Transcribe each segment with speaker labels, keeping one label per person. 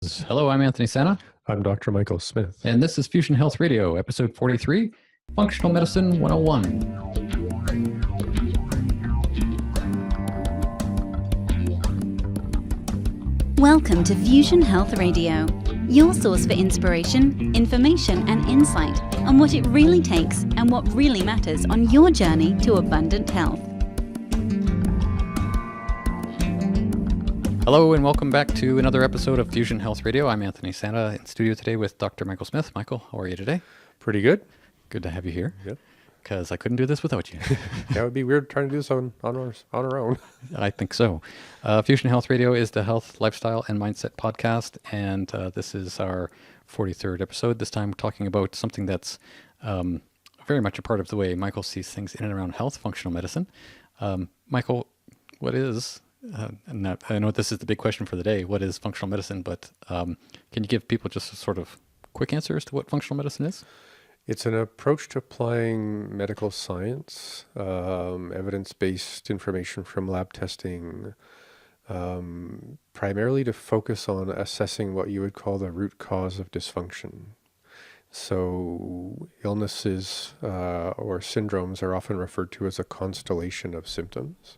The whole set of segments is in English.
Speaker 1: Hello, I'm Anthony Santa,
Speaker 2: I'm Dr. Michael Smith.
Speaker 1: and this is Fusion Health Radio, episode 43, Functional Medicine 101.
Speaker 3: Welcome to Fusion Health Radio, your source for inspiration, information, and insight on what it really takes and what really matters on your journey to abundant health.
Speaker 1: Hello, and welcome back to another episode of Fusion Health Radio. I'm Anthony Santa in studio today with Dr. Michael Smith. Michael, how are you today?
Speaker 2: Pretty good.
Speaker 1: Good to have you here.
Speaker 2: Yep.
Speaker 1: Because I couldn't do this without you.
Speaker 2: That would be weird trying to do this on our own.
Speaker 1: I think so. Fusion Health Radio is the health, lifestyle, and mindset podcast, and this is our 43rd episode. This time, talking about something that's very much a part of the way Michael sees things in and around health, functional medicine. Michael, what is, and I know this is the big question for the day, what is functional medicine, but can you give people just a sort of quick answer as to what functional medicine is?
Speaker 2: It's an approach to applying medical science, evidence-based information from lab testing, primarily to focus on assessing what you would call the root cause of dysfunction. So illnesses or syndromes are often referred to as a constellation of symptoms.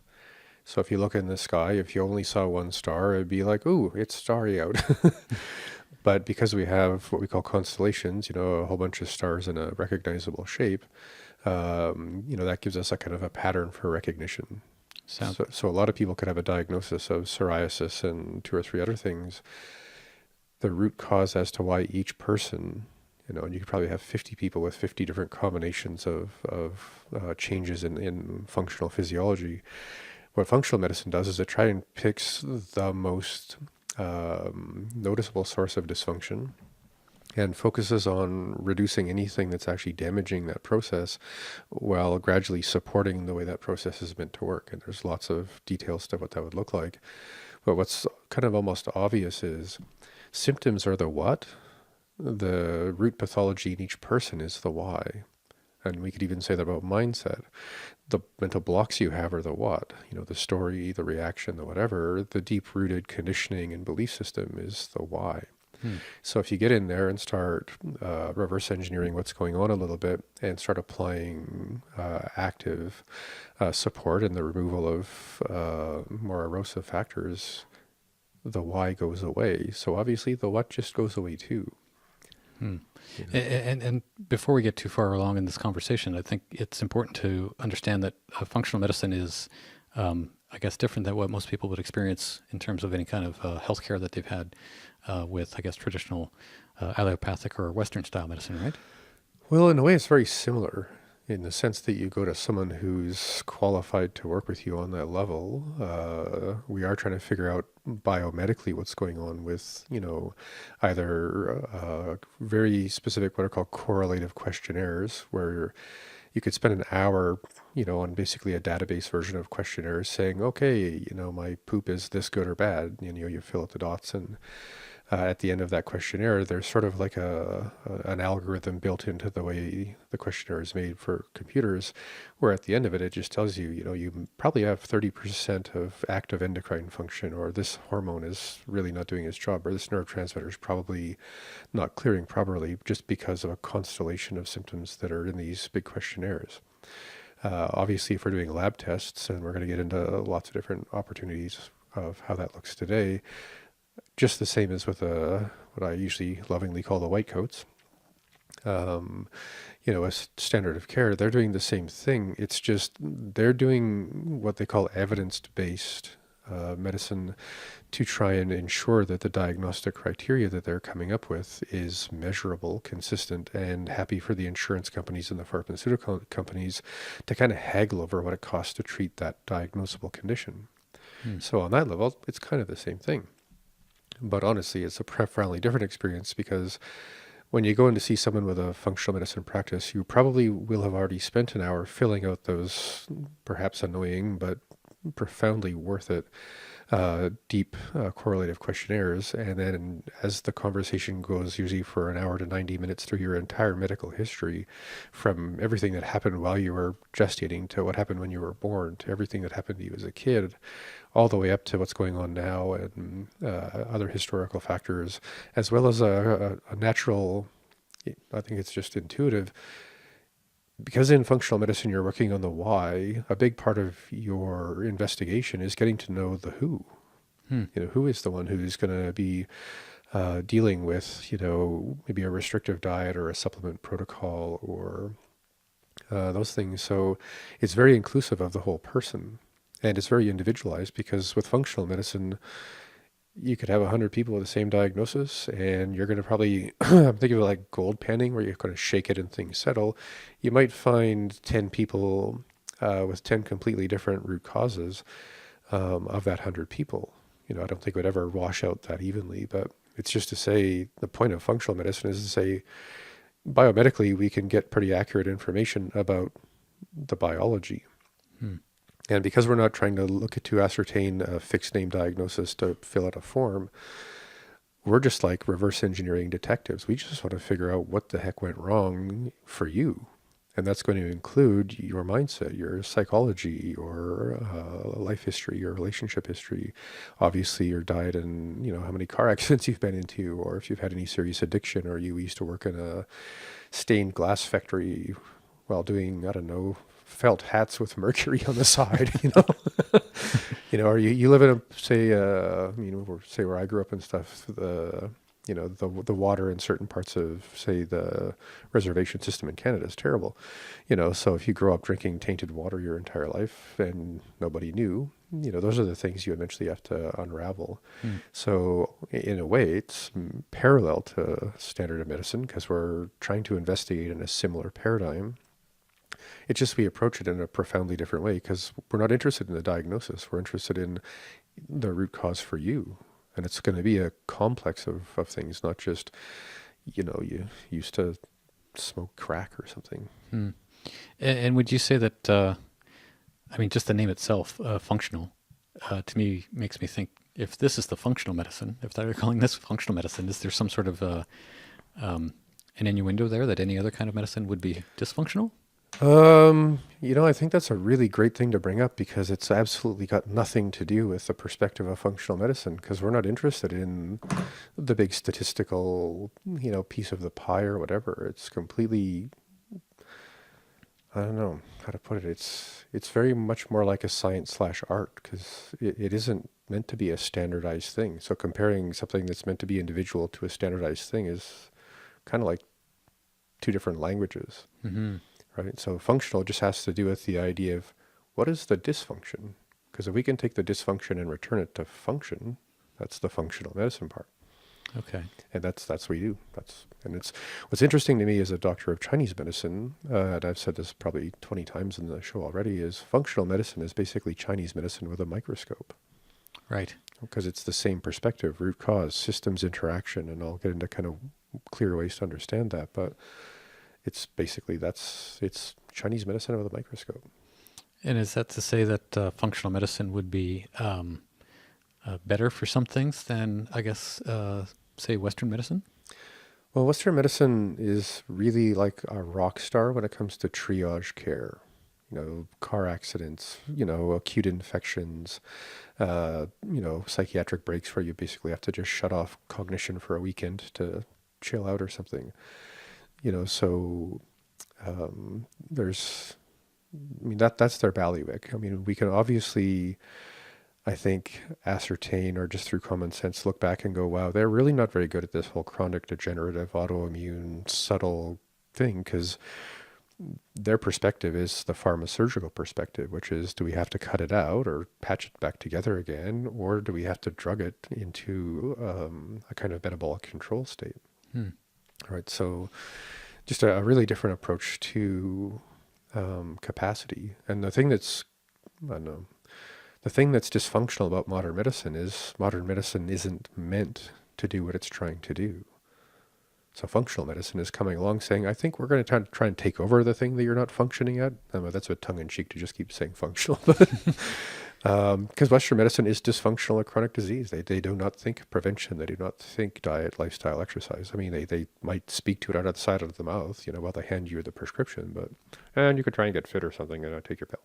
Speaker 2: So if you look in the sky, if you only saw one star, it'd be like, ooh, it's starry out. But because we have what we call constellations, a whole bunch of stars in a recognizable shape, that gives us a kind of a pattern for recognition. So a lot of people could have a diagnosis of psoriasis and two or three other things. The root cause as to why each person, and you could probably have 50 people with 50 different combinations of changes in functional physiology. What functional medicine does is it tries and picks the most noticeable source of dysfunction and focuses on reducing anything that's actually damaging that process while gradually supporting the way that process is meant to work. And there's lots of details to what that would look like. But what's kind of almost obvious is symptoms are the what, the root pathology in each person is the why. And we could even say that about mindset. The mental blocks you have are the what, the story, the reaction, the whatever. The deep-rooted conditioning and belief system is the why. So if you get in there and start reverse engineering what's going on a little bit and start applying active support and the removal of more erosive factors, the why goes away. So obviously the what just goes away too.
Speaker 1: And before we get too far along in this conversation, I think it's important to understand that functional medicine is, I guess, different than what most people would experience in terms of any kind of healthcare that they've had with, I guess, traditional allopathic or Western style medicine, right?
Speaker 2: Well, in a way, it's very similar in the sense that you go to someone who's qualified to work with you on that level. We are trying to figure out biomedically what's going on with, either very specific, what are called correlative questionnaires, where you could spend an hour, on basically a database version of questionnaires saying, okay, my poop is this good or bad. You fill out the dots, and at the end of that questionnaire, there's sort of like an algorithm built into the way the questionnaire is made for computers, where at the end of it, it just tells you, you probably have 30% of active endocrine function, or this hormone is really not doing its job, or this neurotransmitter is probably not clearing properly just because of a constellation of symptoms that are in these big questionnaires. Obviously, if we're doing lab tests, and we're going to get into lots of different opportunities of how that looks today, just the same as with what I usually lovingly call the white coats, a standard of care, they're doing the same thing. It's just they're doing what they call evidence-based medicine to try and ensure that the diagnostic criteria that they're coming up with is measurable, consistent, and happy for the insurance companies and the pharmaceutical companies to kind of haggle over what it costs to treat that diagnosable condition. So on that level, it's kind of the same thing. But honestly, it's a profoundly different experience because when you go in to see someone with a functional medicine practice, you probably will have already spent an hour filling out those perhaps annoying but profoundly worth it deep correlative questionnaires. And then as the conversation goes, usually for an hour to 90 minutes, through your entire medical history, from everything that happened while you were gestating to what happened when you were born to everything that happened to you as a kid, all the way up to what's going on now and other historical factors, as well as a natural, I think it's just intuitive, because in functional medicine you're working on the why. A big part of your investigation is getting to know the who. Who is the one who's going to be dealing with, maybe a restrictive diet or a supplement protocol or those things. So it's very inclusive of the whole person, and it's very individualized, because with functional medicine, you could have 100 people with the same diagnosis, and you're going to probably think of it like gold panning, where you're going to shake it and things settle. You might find 10 people with 10 completely different root causes of that 100 people. I don't think it would ever wash out that evenly, but it's just to say the point of functional medicine is to say biomedically we can get pretty accurate information about the biology. And because we're not trying to ascertain a fixed name diagnosis to fill out a form, we're just like reverse engineering detectives. We just want to figure out what the heck went wrong for you. And that's going to include your mindset, your psychology, your life history, your relationship history, obviously your diet, and how many car accidents you've been into, or if you've had any serious addiction, or you used to work in a stained glass factory while doing, I don't know, felt hats with mercury on the side, or you live in a, say, say where I grew up and stuff, the water in certain parts of, say, the reservation system in Canada is terrible, so if you grow up drinking tainted water your entire life and nobody knew, those are the things you eventually have to unravel. So in a way, it's parallel to standard of medicine, because we're trying to investigate in a similar paradigm. It's just we approach it in a profoundly different way, because we're not interested in the diagnosis. We're interested in the root cause for you. And it's going to be a complex of things, not just, you used to smoke crack or something.
Speaker 1: And would you say that, just the name itself, functional, to me makes me think, if this is the functional medicine, if they're calling this functional medicine, is there some sort of an innuendo there that any other kind of medicine would be dysfunctional?
Speaker 2: I think that's a really great thing to bring up, because it's absolutely got nothing to do with the perspective of functional medicine, because we're not interested in the big statistical, piece of the pie or whatever. It's completely, I don't know how to put it. It's very much more like a science/art, because it isn't meant to be a standardized thing. So comparing something that's meant to be individual to a standardized thing is kind of like two different languages. Right? So functional just has to do with the idea of what is the dysfunction? Because if we can take the dysfunction and return it to function, that's the functional medicine part.
Speaker 1: Okay.
Speaker 2: And that's what we do. It's what's interesting to me as a doctor of Chinese medicine, and I've said this probably 20 times in the show already, is functional medicine is basically Chinese medicine with a microscope.
Speaker 1: Right.
Speaker 2: Because it's the same perspective, root cause, systems interaction, and I'll get into kind of clear ways to understand that, but it's basically, it's Chinese medicine with a microscope.
Speaker 1: And is that to say that functional medicine would be better for some things than, I guess, say, Western medicine?
Speaker 2: Well, Western medicine is really like a rock star when it comes to triage care. Car accidents, acute infections, psychiatric breaks where you basically have to just shut off cognition for a weekend to chill out or something. So that's their bailiwick. We can obviously, I think, ascertain, or just through common sense, look back and go, wow, they're really not very good at this whole chronic degenerative autoimmune subtle thing, because their perspective is the pharmaceutical perspective, which is, do we have to cut it out or patch it back together again, or do we have to drug it into a kind of metabolic control state? Right. So just a really different approach to capacity. And the thing that's dysfunctional about modern medicine is modern medicine isn't meant to do what it's trying to do. So functional medicine is coming along saying, I think we're going to try and take over the thing that you're not functioning at. That's a tongue-in-cheek to just keep saying functional. Because Western medicine is dysfunctional and chronic disease. They do not think prevention. They do not think diet, lifestyle, exercise. I mean, they might speak to it out of the side of the mouth, while they hand you the prescription, and you could try and get fit or something and take your pill.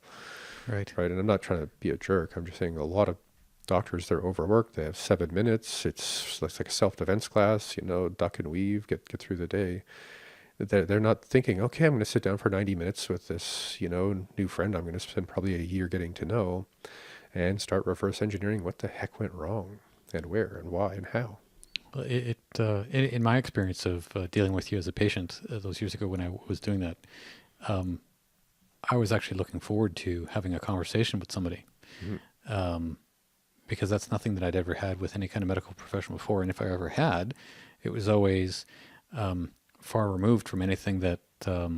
Speaker 1: Right.
Speaker 2: Right. And I'm not trying to be a jerk. I'm just saying a lot of doctors, they're overworked. They have 7 minutes. It's like a self-defense class, duck and weave, get through the day. They're not thinking, okay, I'm going to sit down for 90 minutes with this, new friend I'm going to spend probably a year getting to know, and start reverse engineering what the heck went wrong and where and why and how.
Speaker 1: Well, in my experience of dealing with you as a patient those years ago when I was doing that, I was actually looking forward to having a conversation with somebody. Because that's nothing that I'd ever had with any kind of medical professional before. And if I ever had, it was always far removed from anything that I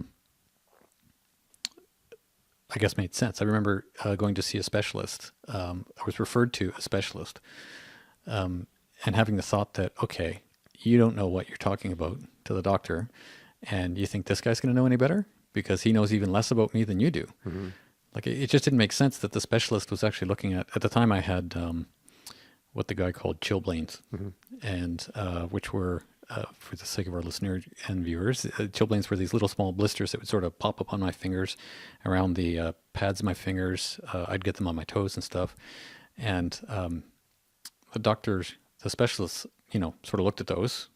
Speaker 1: guess made sense. I remember going to see a specialist. I was referred to a specialist and having the thought that, okay, you don't know what you're talking about to the doctor, and you think this guy's going to know any better because he knows even less about me than you do.
Speaker 2: Mm-hmm.
Speaker 1: Like it just didn't make sense that the specialist was actually looking at the time I had what the guy called chilblains, and which were, for the sake of our listeners and viewers, chilblains were these little small blisters that would sort of pop up on my fingers, around the pads of my fingers. I'd get them on my toes and stuff. And the specialists, sort of looked at those,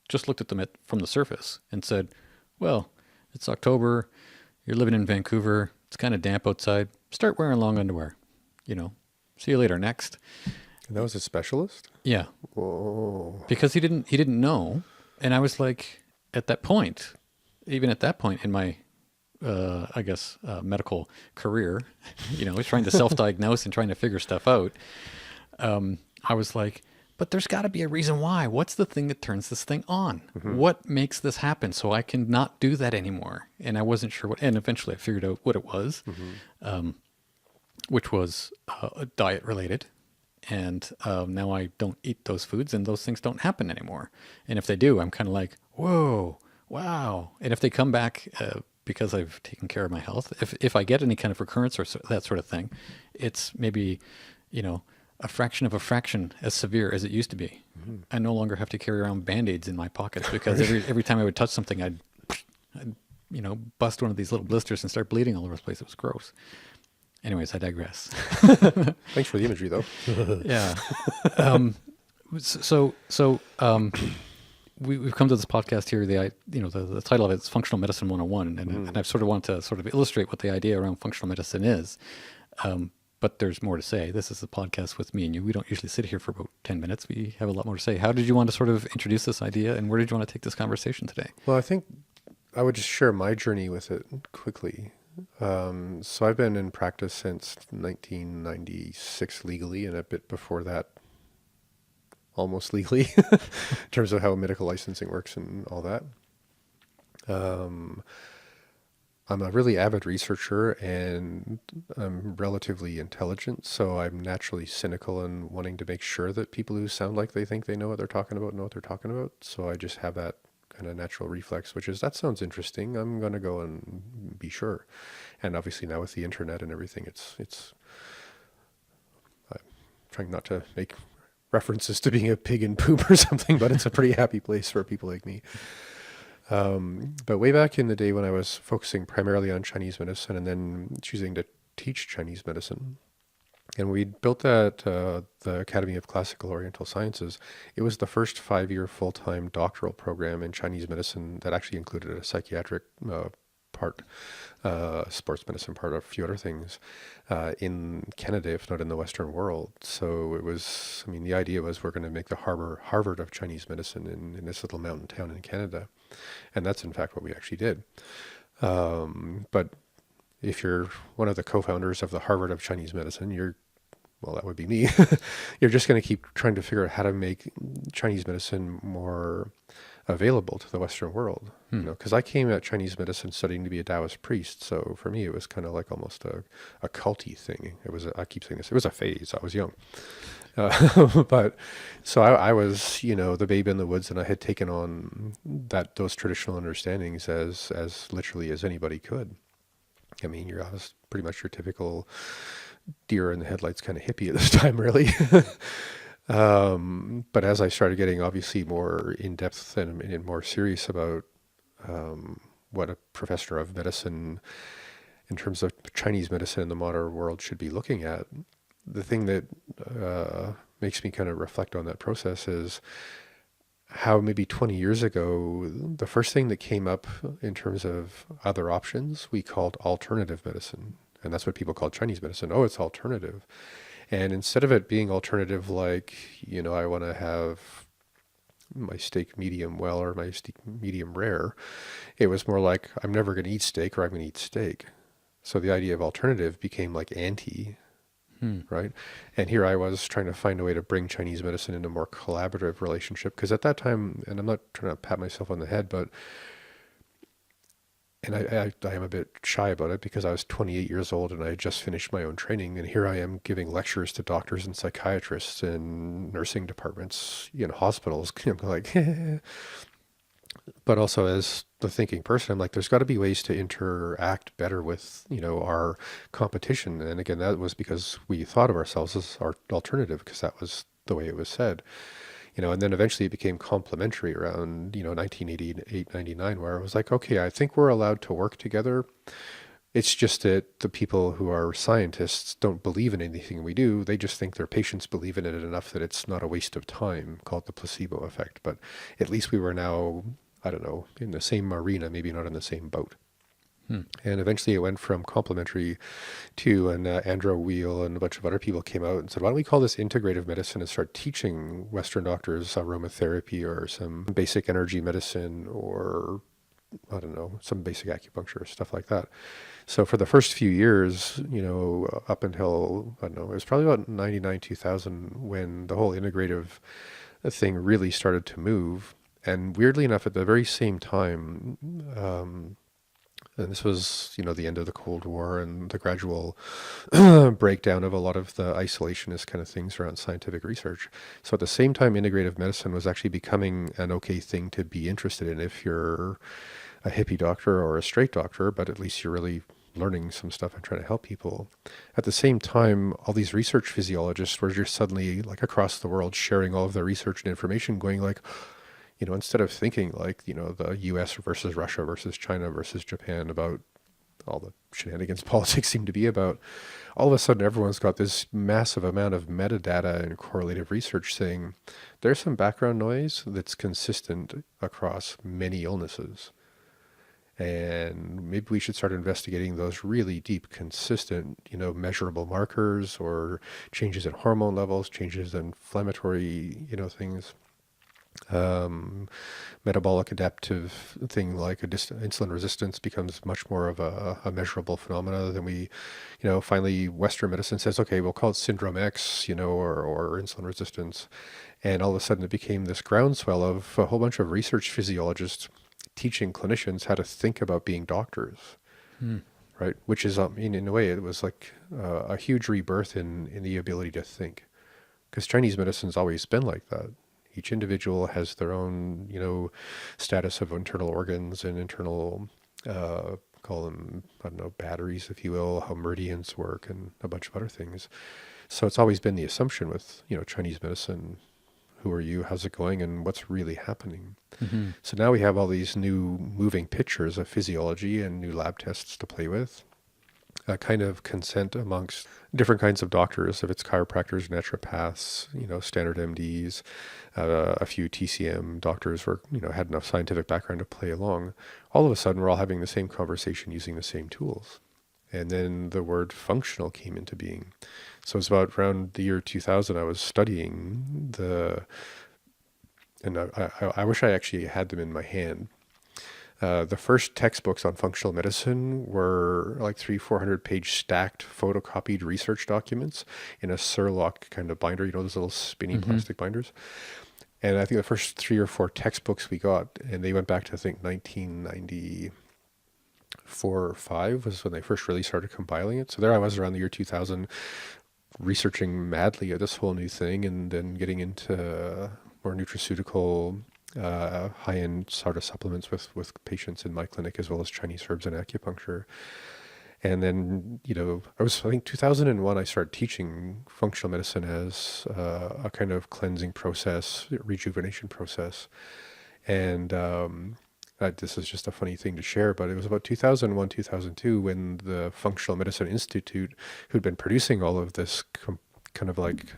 Speaker 1: just looked at them from the surface and said, well, it's October, you're living in Vancouver, it's kind of damp outside, start wearing long underwear, see you later, next.
Speaker 2: And that was a specialist?
Speaker 1: Yeah.
Speaker 2: Whoa.
Speaker 1: Because he didn't know. And I was like, even at that point in my, medical career, trying to self-diagnose and trying to figure stuff out. I was like, but there's got to be a reason why. What's the thing that turns this thing on?
Speaker 2: Mm-hmm.
Speaker 1: What makes this happen so I can not do that anymore? And I wasn't sure and eventually I figured out what it was, which was diet related. And now I don't eat those foods and those things don't happen anymore. And if they do, I'm kind of like, whoa, wow. And if they come back because I've taken care of my health, if I get any kind of recurrence or that sort of thing, it's maybe, a fraction of a fraction as severe as it used to be. Mm-hmm. I no longer have to carry around Band-Aids in my pockets because every time I would touch something, I'd bust one of these little blisters and start bleeding all over the place. It was gross. Anyways, I digress.
Speaker 2: Thanks for the imagery, though.
Speaker 1: Yeah. We've come to this podcast here. The title of it is Functional Medicine 101, and I've sort of wanted to sort of illustrate what the idea around functional medicine is. But there's more to say. This is a podcast with me and you. We don't usually sit here for about 10 minutes. We have a lot more to say. How did you want to sort of introduce this idea, and where did you want to take this conversation today?
Speaker 2: Well, I think I would just share my journey with it quickly. So I've been in practice since 1996 legally, and a bit before that almost legally in terms of how medical licensing works and all that. I'm a really avid researcher and I'm relatively intelligent, so I'm naturally cynical and wanting to make sure that people who sound like they think they know what they're talking about know what they're talking about. So I just have that kind of natural reflex, which is, that sounds interesting, I'm going to go and be sure. And obviously now with the internet and everything, it's I'm trying not to make references to being a pig in poop or something, but it's a pretty happy place for people like me. But way back in the day when I was focusing primarily on Chinese medicine and then choosing to teach Chinese medicine, and we built that, the Academy of Classical Oriental Sciences, it was the first 5-year full-time doctoral program in Chinese medicine that actually included a psychiatric part, sports medicine part, a few other things in Canada, if not in the Western world. So it was, the idea was we're going to make the Harvard of Chinese medicine in this little mountain town in Canada. And that's in fact what we actually did. But if you're one of the co-founders of the Harvard of Chinese medicine, well, that would be me. You're just going to keep trying to figure out how to make Chinese medicine more available to the Western world. Because I came at Chinese medicine studying to be a Taoist priest. So for me, it was kind of like almost a culty thing. I keep saying this, it was a phase. I was young. But so I was, the babe in the woods, and I had taken on those traditional understandings as literally as anybody could. I was pretty much your typical deer in the headlights kind of hippie at this time, really. But as I started getting obviously more in depth and more serious about what a professor of medicine in terms of Chinese medicine in the modern world should be looking at, the thing that makes me kind of reflect on that process is how maybe 20 years ago, the first thing that came up in terms of other options, we called alternative medicine. And that's what people call Chinese medicine. Oh, it's alternative. And instead of it being alternative, like, I want to have my steak medium well or my steak medium rare, it was more like, I'm never going to eat steak or I'm going to eat steak. So the idea of alternative became like anti, right? And here I was trying to find a way to bring Chinese medicine into a more collaborative relationship. Because at that time, and I'm not trying to pat myself on the head, but, and I am a bit shy about it because I was 28 years old and I had just finished my own training. And here I am giving lectures to doctors and psychiatrists in nursing departments in hospitals. I'm like, but also as the thinking person, I'm like, there's got to be ways to interact better with, our competition. And again, that was because we thought of ourselves as our alternative, because that was the way it was said, and then eventually it became complementary around, 1988, 99, where I was like, okay, I think we're allowed to work together. It's just that the people who are scientists don't believe in anything we do. They just think their patients believe in it enough that it's not a waste of time, called the placebo effect. But at least we were now, I don't know, in the same arena, maybe not in the same boat. And eventually it went from complementary to, and Andrew Weil and a bunch of other people came out and said, why don't we call this integrative medicine and start teaching Western doctors aromatherapy or some basic energy medicine or, I don't know, some basic acupuncture, stuff like that. So for the first few years, up until, I don't know, it was probably about 99, 2000 when the whole integrative thing really started to move. And weirdly enough, at the very same time, and this was, the end of the Cold War and the gradual breakdown of a lot of the isolationist kind of things around scientific research. So at the same time, integrative medicine was actually becoming an okay thing to be interested in if you're a hippie doctor or a straight doctor, but at least you're really learning some stuff and trying to help people. At the same time, all these research physiologists were just suddenly, like, across the world sharing all of their research and information, going like, instead of thinking like, the US versus Russia versus China versus Japan about all the shenanigans politics seem to be about, all of a sudden everyone's got this massive amount of metadata and correlative research saying there's some background noise that's consistent across many illnesses. And maybe we should start investigating those really deep, consistent, measurable markers or changes in hormone levels, changes in inflammatory, things. Metabolic adaptive thing like insulin resistance becomes much more of a measurable phenomena than we, finally Western medicine says, okay, we'll call it syndrome X, or insulin resistance. And all of a sudden it became this groundswell of a whole bunch of research physiologists teaching clinicians how to think about being doctors, right? Which is, in a way, it was like a huge rebirth in the ability to think, because Chinese medicine's always been like that. Each individual has their own, status of internal organs and internal, call them, I don't know, batteries, if you will, how meridians work and a bunch of other things. So it's always been the assumption with, Chinese medicine, who are you, how's it going, and what's really happening. So now we have all these new moving pictures of physiology and new lab tests to play with. A kind of consent amongst different kinds of doctors, if it's chiropractors, naturopaths, standard MDs, a few TCM doctors were, had enough scientific background to play along. All of a sudden, we're all having the same conversation using the same tools. And then the word functional came into being. So it's about around the year 2000, I was studying and I wish I actually had them in my hand. The first textbooks on functional medicine were like 300-400 page stacked photocopied research documents in a Surlock kind of binder, those little spinny plastic binders. And I think the first 3 or 4 textbooks we got, and they went back to, I think, 1994 or 5 was when they first really started compiling it. So there I was around the year 2000 researching madly at this whole new thing, and then getting into more nutraceutical high-end sort of supplements with patients in my clinic, as well as Chinese herbs and acupuncture. And then, I think 2001, I started teaching functional medicine as a kind of cleansing process, rejuvenation process. And this is just a funny thing to share, but it was about 2001, 2002 when the Functional Medicine Institute, who'd been producing all of this kind of like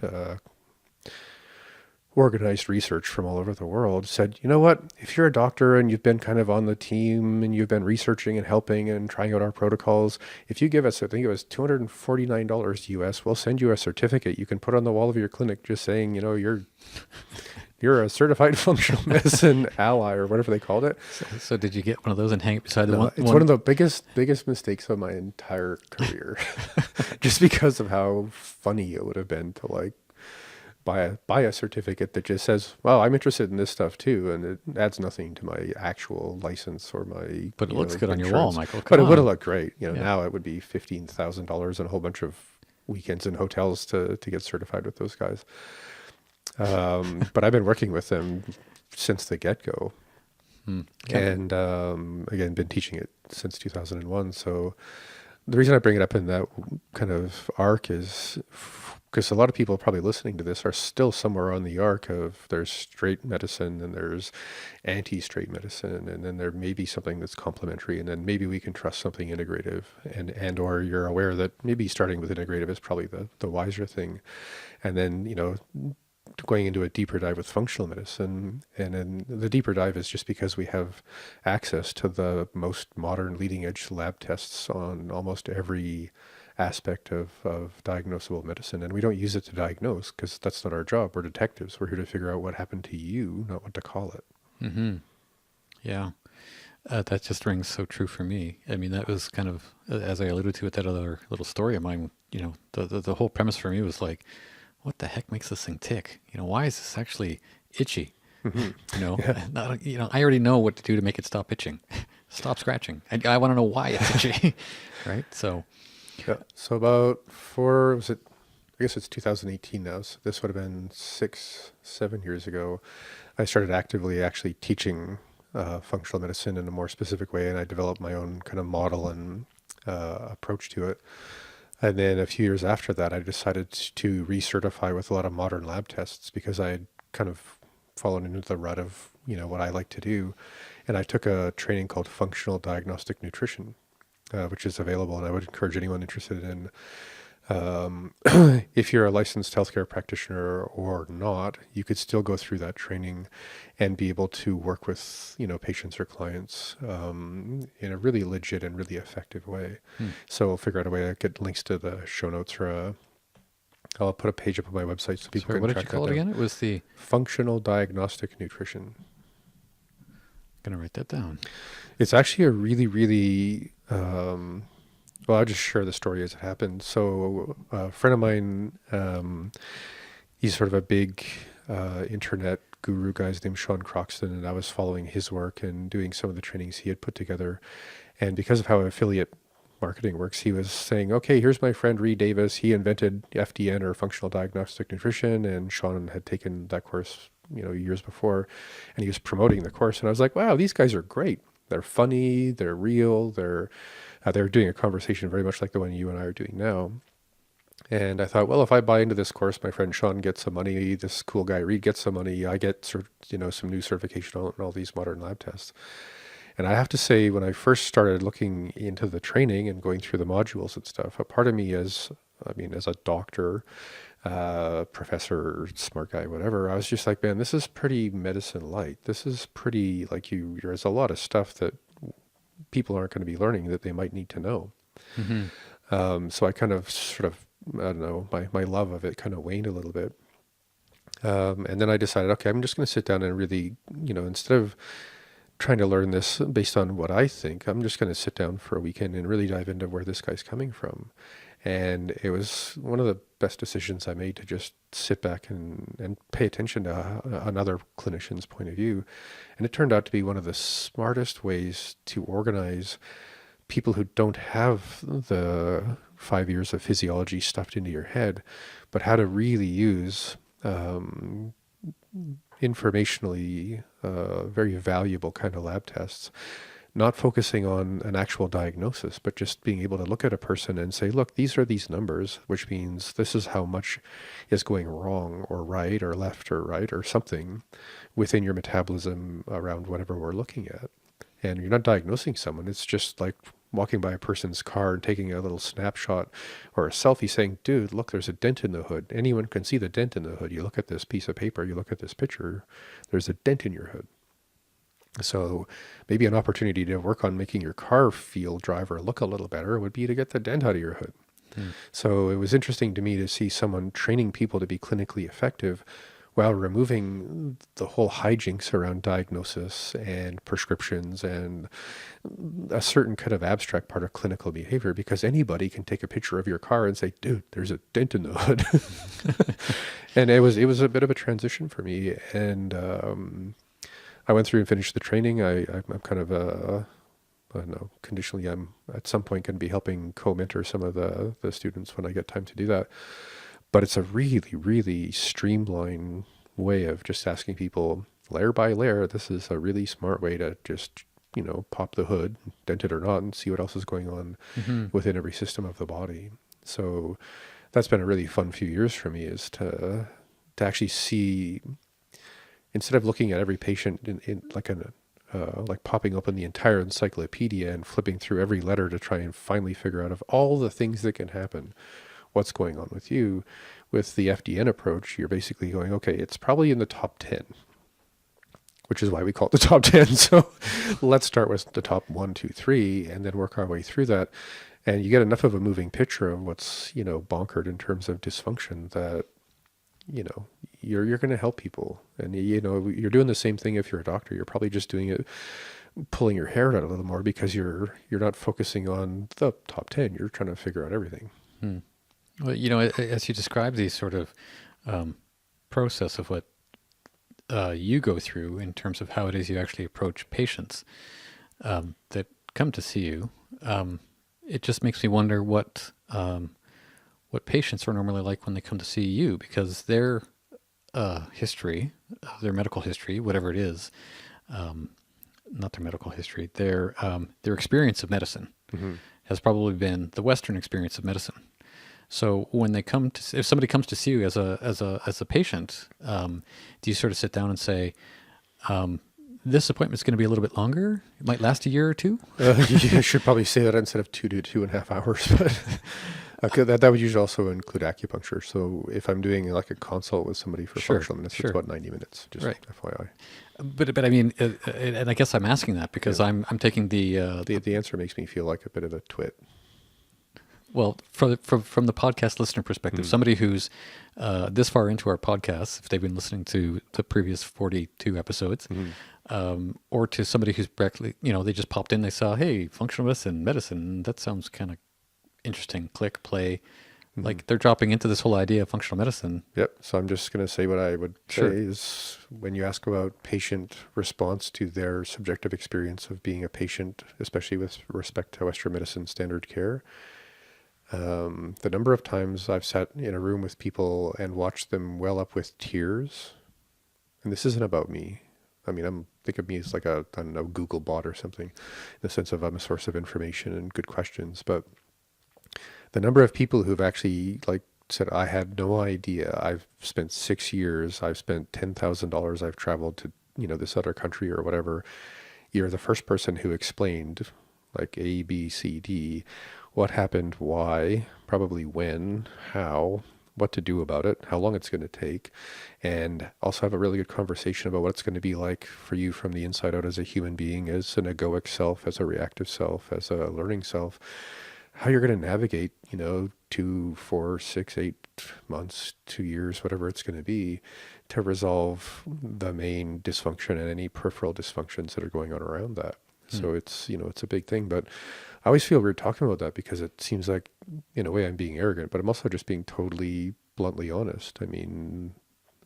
Speaker 2: organized research from all over the world, said, you know what, if you're a doctor and you've been kind of on the team and you've been researching and helping and trying out our protocols, if you give us, I think it was $249 US, we'll send you a certificate you can put on the wall of your clinic just saying, you're a certified functional medicine ally, or whatever they called it.
Speaker 1: So did you get one of those and hang it beside the one?
Speaker 2: It's one of the biggest mistakes of my entire career, just because of how funny it would have been to like buy a certificate that just says, well, I'm interested in this stuff too, and it adds nothing to my actual license or my.
Speaker 1: But it looks good on your
Speaker 2: insurance.
Speaker 1: wall, Michael.
Speaker 2: But it would have looked great. Now it would be $15,000 and a whole bunch of weekends in hotels to get certified with those guys. But I've been working with them since the get-go. And again, been teaching it since 2001. So the reason I bring it up in that kind of arc is because a lot of people probably listening to this are still somewhere on the arc of there's straight medicine and there's anti-straight medicine, and then there may be something that's complementary, and then maybe we can trust something integrative, and or you're aware that maybe starting with integrative is probably the wiser thing. And then, going into a deeper dive with functional medicine, and then the deeper dive is just because we have access to the most modern leading edge lab tests on almost every aspect of diagnosable medicine, and we don't use it to diagnose because that's not our job. We're detectives. We're here to figure out what happened to you, not what to call it.
Speaker 1: Mm-hmm. Yeah. That just rings so true for me. I mean, that was kind of, as I alluded to with that other little story of mine, the whole premise for me was like, what the heck makes this thing tick? Why is this actually itchy?
Speaker 2: Yeah.
Speaker 1: I already know what to do to make it stop itching, stop scratching. I want to know why it's itchy, right? So,
Speaker 2: yeah. So about I guess it's 2018 now. So this would have been 6-7 years ago. I started actively actually teaching functional medicine in a more specific way, and I developed my own kind of model and approach to it. And then a few years after that, I decided to recertify with a lot of modern lab tests because I had kind of fallen into the rut of, what I like to do. And I took a training called Functional Diagnostic Nutrition, which is available. And I would encourage anyone interested in, if you're a licensed healthcare practitioner or not, you could still go through that training and be able to work with, patients or clients in a really legit and really effective way. So we'll figure out a way to get links to the show notes, or I'll put a page up on my website so people
Speaker 1: sorry,
Speaker 2: can
Speaker 1: what did
Speaker 2: track
Speaker 1: you call
Speaker 2: that
Speaker 1: it
Speaker 2: down.
Speaker 1: again? It was the
Speaker 2: Functional Diagnostic Nutrition.
Speaker 1: Gonna write that down.
Speaker 2: It's actually a really, really, well, I'll just share the story as it happened. So a friend of mine, he's sort of a big internet guru guy. His name's Sean Croxton, and I was following his work and doing some of the trainings he had put together. And because of how affiliate marketing works, he was saying, okay, here's my friend Reed Davis. He invented FDN, or Functional Diagnostic Nutrition, and Sean had taken that course, years before, and he was promoting the course. And I was like, wow, these guys are great. They're funny, they're real, they're doing a conversation very much like the one you and I are doing now. And I thought, well, if I buy into this course, my friend Sean gets some money, this cool guy Reed gets some money, I get some new certification on all these modern lab tests. And I have to say, when I first started looking into the training and going through the modules and stuff, a part of me as a doctor, professor, smart guy, whatever, I was just like, man, this is pretty medicine light. This is pretty like there's a lot of stuff that people aren't going to be learning that they might need to know. Mm-hmm. So I kind of I don't know, my love of it kind of waned a little bit. And then I decided, okay, I'm just going to sit down and really, instead of trying to learn this based on what I think, I'm just going to sit down for a weekend and really dive into where this guy's coming from. And it was one of the best decisions I made to just sit back and pay attention to another clinician's point of view. And it turned out to be one of the smartest ways to organize people who don't have the 5 years of physiology stuffed into your head, but how to really use informationally very valuable kind of lab tests not focusing on an actual diagnosis, but just being able to look at a person and say, look, these are these numbers, which means this is how much is going wrong or right or left or right or something within your metabolism around whatever we're looking at. And you're not diagnosing someone. It's just like walking by a person's car and taking a little snapshot or a selfie saying, dude, look, there's a dent in the hood. Anyone can see the dent in the hood. You look at this piece of paper, you look at this picture, there's a dent in your hood. So maybe an opportunity to work on making your car feel, drive, or look a little better would be to get the dent out of your hood. So it was interesting to me to see someone training people to be clinically effective while removing the whole hijinks around diagnosis and prescriptions and a certain kind of abstract part of clinical behavior, because anybody can take a picture of your car and say, dude, there's a dent in the hood. And it was a bit of a transition for me. And I went through and finished the training. I'm kind of I don't know, conditionally, I'm at some point going to be helping co-mentor some of the students when I get time to do that. But it's a really, really streamlined way of just asking people layer by layer. This is a really smart way to just, pop the hood, dent it or not, and see what else is going on within every system of the body. So that's been a really fun few years for me, is to actually see, instead of looking at every patient in like popping open the entire encyclopedia and flipping through every letter to try and finally figure out of all the things that can happen, what's going on with you. With the FDN approach, you're basically going, okay, it's probably in the top 10, which is why we call it the top 10. So let's start with the top 1, 2, 3, and then work our way through that. And you get enough of a moving picture of what's, bonkered in terms of dysfunction that, you're going to help people. And, you're doing the same thing if you're a doctor. You're probably just doing it, pulling your hair out a little more, because you're not focusing on the top 10. You're trying to figure out everything.
Speaker 1: Well, as you describe these sort of process of what you go through in terms of how it is you actually approach patients that come to see you, it just makes me wonder what patients are normally like when they come to see you, because their history, their medical history, whatever it is, not their medical history, their experience of medicine has probably been the Western experience of medicine. So when they come to, if somebody comes to see you as a patient, do you sort of sit down and say, this appointment's going to be a little bit longer? It might last a year or two?
Speaker 2: You should probably say that instead of 2 to 2.5 hours. But that would usually also include acupuncture. So if I'm doing like a consult with somebody for functional minutes, it's about 90 minutes, just FYI.
Speaker 1: But I mean, and I guess I'm asking that because I'm taking the
Speaker 2: answer makes me feel like a bit of a twit.
Speaker 1: Well, from the podcast listener perspective, somebody who's this far into our podcast, if they've been listening to the previous 42 episodes, or to somebody who's directly, they just popped in, they saw, hey, functional medicine, that sounds kind of interesting. Click, play. Like they're dropping into this whole idea of functional medicine.
Speaker 2: Yep. So I'm just going to say what I would say is, when you ask about patient response to their subjective experience of being a patient, especially with respect to Western medicine standard care, the number of times I've sat in a room with people and watched them well up with tears, and this isn't about me. I mean, think of me as like a, I don't know, Google bot or something, in the sense of I'm a source of information and good questions. But the number of people who've actually said, I had no idea. I've spent 6 years. I've spent $10,000. I've traveled to, this other country or whatever. You're the first person who explained like A, B, C, D, what happened, why, probably when, how, what to do about it, how long it's going to take, and also have a really good conversation about what it's going to be like for you from the inside out as a human being, as an egoic self, as a reactive self, as a learning self, how you're going to navigate, 2, 4, 6, 8 months, 2 years, whatever it's going to be, to resolve the main dysfunction and any peripheral dysfunctions that are going on around that. So it's, it's a big thing, but I always feel weird talking about that, because it seems like, in a way, I'm being arrogant, but I'm also just being totally bluntly honest. I mean,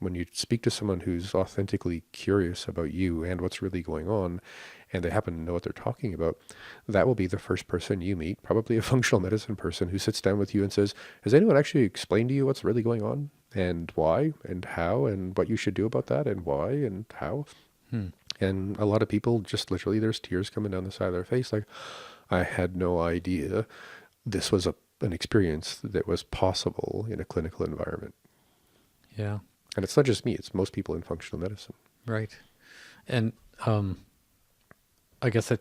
Speaker 2: when you speak to someone who's authentically curious about you and what's really going on, and they happen to know what they're talking about, that will be the first person you meet, probably a functional medicine person, who sits down with you and says, has anyone actually explained to you what's really going on, and why, and how, and what you should do about that, and why, and how? And a lot of people just literally, there's tears coming down the side of their face. Like, I had no idea this was an experience that was possible in a clinical environment.
Speaker 1: Yeah.
Speaker 2: And it's not just me, it's most people in functional medicine.
Speaker 1: Right. And I guess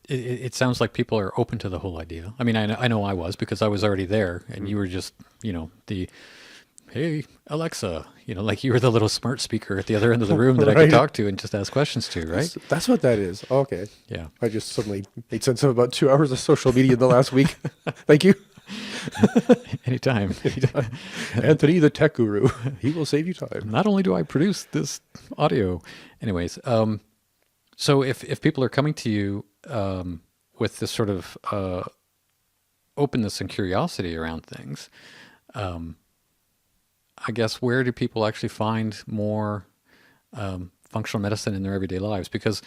Speaker 1: it sounds like people are open to the whole idea. I mean, I know I was, because I was already there, and you were just, hey, Alexa, like you were the little smart speaker at the other end of the room that I could
Speaker 2: Right.
Speaker 1: talk to and just ask questions to, right?
Speaker 2: That's what that is. Okay.
Speaker 1: Yeah.
Speaker 2: I just suddenly made sense of about 2 hours of social media in the last week. Thank you.
Speaker 1: Anytime.
Speaker 2: Anthony, the tech guru. He will save you time.
Speaker 1: Not only do I produce this audio, anyways. So if people are coming to you with this sort of openness and curiosity around things, I guess where do people actually find more functional medicine in their everyday lives? Because,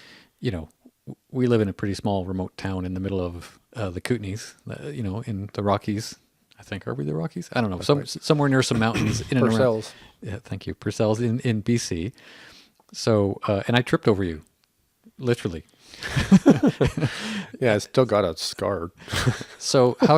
Speaker 1: we live in a pretty small remote town in the middle of the Kootenays, in the Rockies. I think, are we the Rockies? I don't know. Somewhere near some mountains in and around.
Speaker 2: Purcells.
Speaker 1: Yeah, thank you. Purcells in BC. So, and I tripped over you, literally.
Speaker 2: Yeah, I still got a scar.
Speaker 1: So how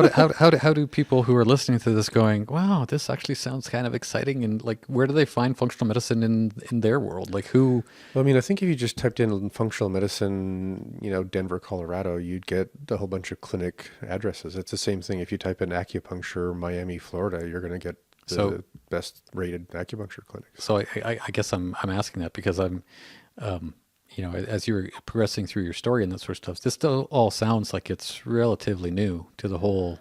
Speaker 1: do people who are listening to this going, wow, this actually sounds kind of exciting, and like, where do they find functional medicine in their world? Like, who?
Speaker 2: Well, I mean, I think if you just typed in functional medicine, Denver, Colorado, you'd get a whole bunch of clinic addresses. It's the same thing if you type in acupuncture, Miami, Florida, you're going to get the best rated acupuncture clinics.
Speaker 1: So I guess I'm asking that because I'm, as you're progressing through your story and that sort of stuff, this still all sounds like it's relatively new to the whole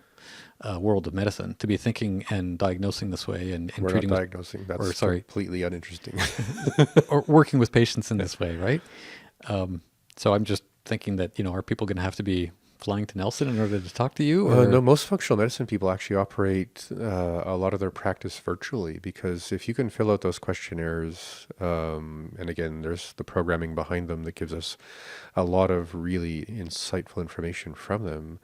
Speaker 1: world of medicine to be thinking and diagnosing this way and
Speaker 2: We're
Speaker 1: treating
Speaker 2: not diagnosing. That's completely uninteresting.
Speaker 1: or working with patients in this way, right? So I'm just thinking that, are people going to have to be flying to Nelson in order to talk to you? Or?
Speaker 2: No, most functional medicine people actually operate a lot of their practice virtually, because if you can fill out those questionnaires, and again, there's the programming behind them that gives us a lot of really insightful information from them.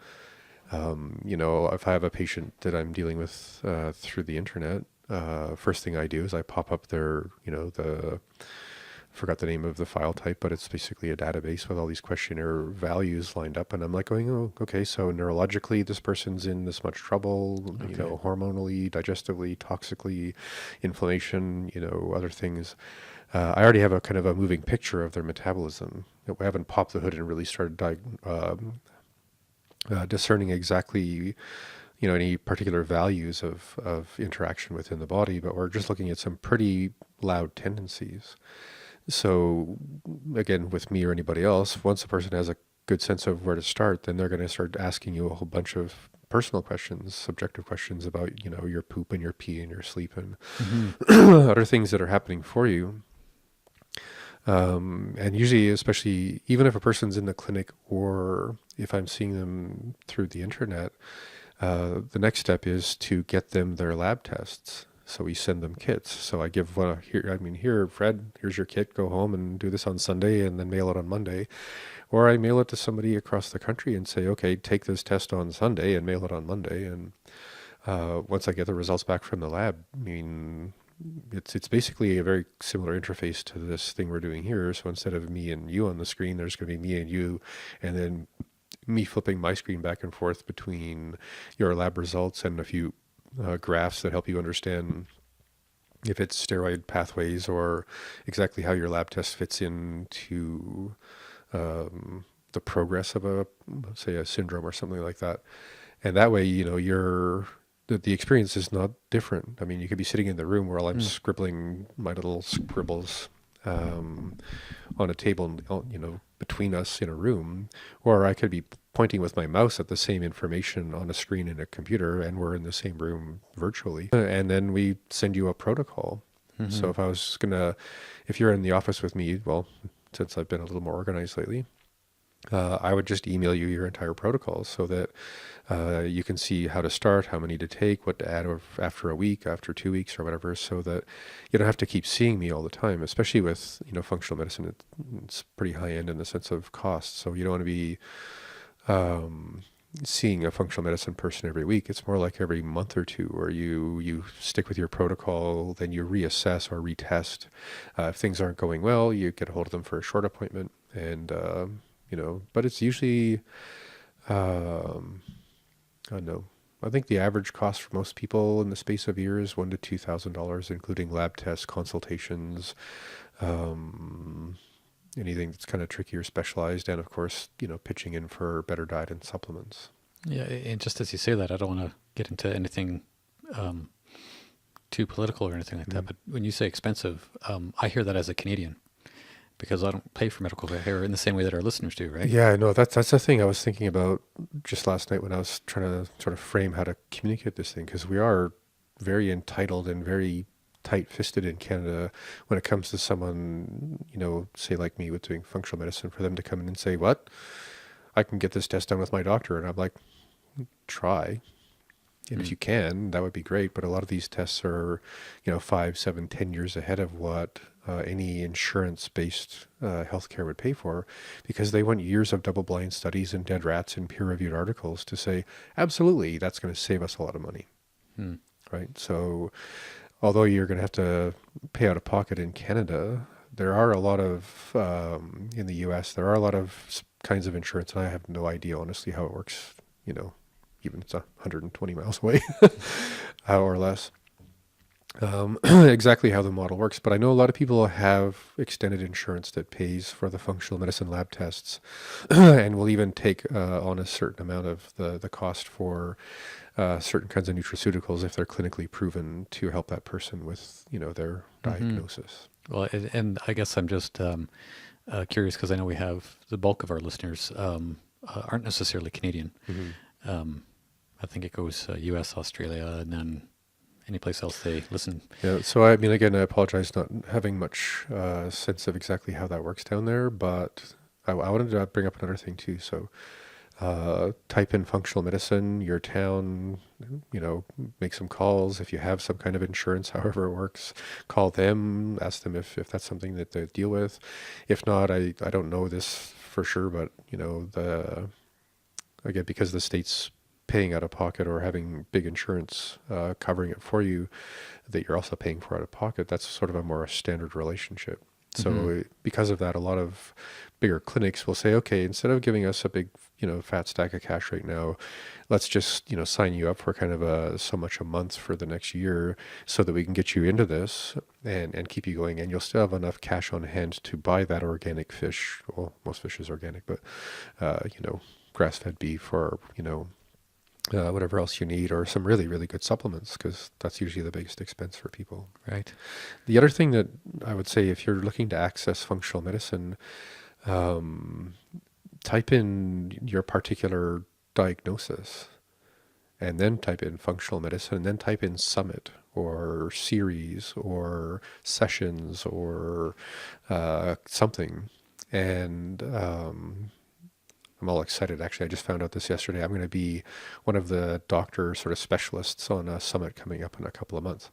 Speaker 2: If I have a patient that I'm dealing with through the internet, first thing I do is I pop up their, forgot the name of the file type, but it's basically a database with all these questionnaire values lined up. And I'm like going, oh, okay, so neurologically, this person's in this much trouble, hormonally, digestively, toxically, inflammation, other things. I already have a kind of a moving picture of their metabolism. We haven't popped the hood and really started discerning exactly any particular values of interaction within the body, but we're just looking at some pretty loud tendencies. So again, with me or anybody else, once a person has a good sense of where to start, then they're going to start asking you a whole bunch of personal questions, subjective questions about, your poop and your pee and your sleep and other things that are happening for you. And usually, especially even if a person's in the clinic or if I'm seeing them through the internet, the next step is to get them their lab tests. So we send them kits. So I give here, Fred, here's your kit. Go home and do this on Sunday and then mail it on Monday. Or I mail it to somebody across the country and say, okay, take this test on Sunday and mail it on Monday. And once I get the results back from the lab, it's basically a very similar interface to this thing we're doing here. So instead of me and you on the screen, there's going to be me and you, and then me flipping my screen back and forth between your lab results and a few graphs that help you understand if it's steroid pathways or exactly how your lab test fits into the progress of let's say a syndrome or something like that. And that way, the experience is not different. I mean, you could be sitting in the room while I'm scribbling my little scribbles on a table, between us in a room, or I could be pointing with my mouse at the same information on a screen in a computer, and we're in the same room virtually. And then we send you a protocol. Mm-hmm. So if you're in the office with me, well, since I've been a little more organized lately, I would just email you your entire protocol so that you can see how to start, how many to take, what to add after a week, after 2 weeks or whatever, so that you don't have to keep seeing me all the time, especially with, functional medicine. It's pretty high end in the sense of cost. So you don't want to be seeing a functional medicine person every week. It's more like every month or two, where you stick with your protocol, then you reassess or retest. If things aren't going well, you get a hold of them for a short appointment. And, but it's usually, I don't know. I think the average cost for most people in the space of a year is $1,000 to $2,000, including lab tests, consultations, um, anything that's kind of tricky or specialized, and of course, pitching in for better diet and supplements.
Speaker 1: Yeah, and just as you say that, I don't want to get into anything too political or anything like that, but when you say expensive, I hear that as a Canadian because I don't pay for medical care in the same way that our listeners do, right?
Speaker 2: Yeah, no, that's the thing I was thinking about just last night when I was trying to sort of frame how to communicate this thing, because we are very entitled and very tight-fisted in Canada when it comes to someone, say like me with doing functional medicine, for them to come in and say, what? I can get this test done with my doctor. And I'm like, try. And if you can, that would be great. But a lot of these tests are, 5, 7, 10 years ahead of what any insurance-based healthcare would pay for, because they want years of double-blind studies and dead rats and peer-reviewed articles to say, absolutely, that's going to save us a lot of money. Right? So although you're going to have to pay out of pocket in Canada, there are a lot of, in the US, there are a lot of kinds of insurance, and I have no idea, honestly, how it works, even if it's 120 miles away or less, exactly how the model works. But I know a lot of people have extended insurance that pays for the functional medicine lab tests and will even take on a certain amount of the cost for certain kinds of nutraceuticals if they're clinically proven to help that person with, their diagnosis.
Speaker 1: Well, and I guess I'm just curious because I know we have the bulk of our listeners aren't necessarily Canadian. I think it goes U.S., Australia, and then any place else they listen.
Speaker 2: Yeah, so I mean, again, I apologize not having much sense of exactly how that works down there, but I wanted to bring up another thing too. So type in functional medicine, your town, make some calls. If you have some kind of insurance, however it works, call them, ask them if that's something that they deal with. If not, I don't know this for sure, but, again, because the state's paying out of pocket or having big insurance covering it for you that you're also paying for out of pocket, that's sort of a more standard relationship. So because of that, a lot of bigger clinics will say, okay, instead of giving us a big, fat stack of cash right now, let's just, sign you up for kind of so much a month for the next year so that we can get you into this and keep you going. And you'll still have enough cash on hand to buy that organic fish. Well, most fish is organic, but, grass-fed beef or, whatever else you need, or some really, really good supplements, because that's usually the biggest expense for people.
Speaker 1: Right.
Speaker 2: The other thing that I would say, if you're looking to access functional medicine, type in your particular diagnosis and then type in functional medicine and then type in summit or series or sessions or something. And I'm all excited. Actually, I just found out this yesterday. I'm going to be one of the doctor sort of specialists on a summit coming up in a couple of months,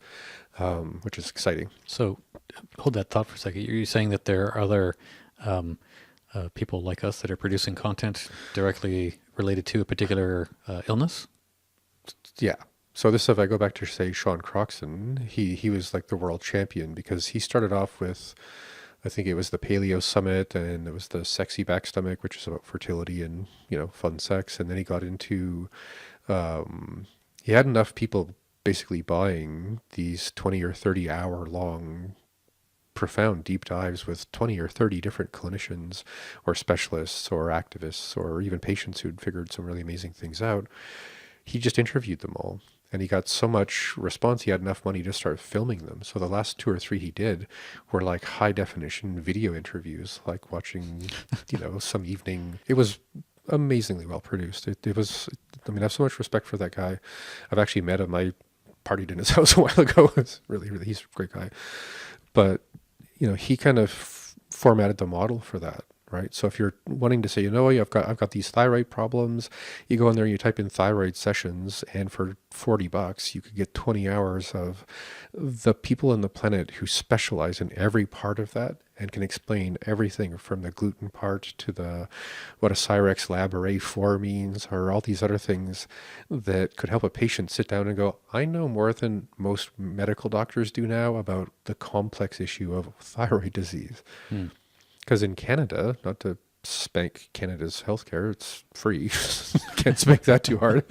Speaker 2: which is exciting.
Speaker 1: So hold that thought for a second. You're saying that there are other people like us that are producing content directly related to a particular illness?
Speaker 2: Yeah. So this, if I go back to, say, Sean Croxton, he was like the world champion because he started off with, I think it was the Paleo Summit, and it was the Sexy Back Stomach, which is about fertility and, fun sex. And then he got into, he had enough people basically buying these 20 or 30 hour long profound deep dives with 20 or 30 different clinicians or specialists or activists or even patients who'd figured some really amazing things out. He just interviewed them all. And he got so much response, he had enough money to start filming them. So the last 2 or 3 he did were like high definition video interviews, like watching, some evening. It was amazingly well produced. It was, I mean, I have so much respect for that guy. I've actually met him. I partied in his house a while ago. It's really, really, he's a great guy. But, he kind of formatted the model for that. Right. So if you're wanting to say, I've got these thyroid problems, you go in there, you type in thyroid sessions, and for $40, you could get 20 hours of the people on the planet who specialize in every part of that and can explain everything from the gluten part to what a Cyrex Lab Array 4 means, or all these other things that could help a patient sit down and go, I know more than most medical doctors do now about the complex issue of thyroid disease. Because in Canada, not to spank Canada's healthcare, it's free. Can't spank that too hard.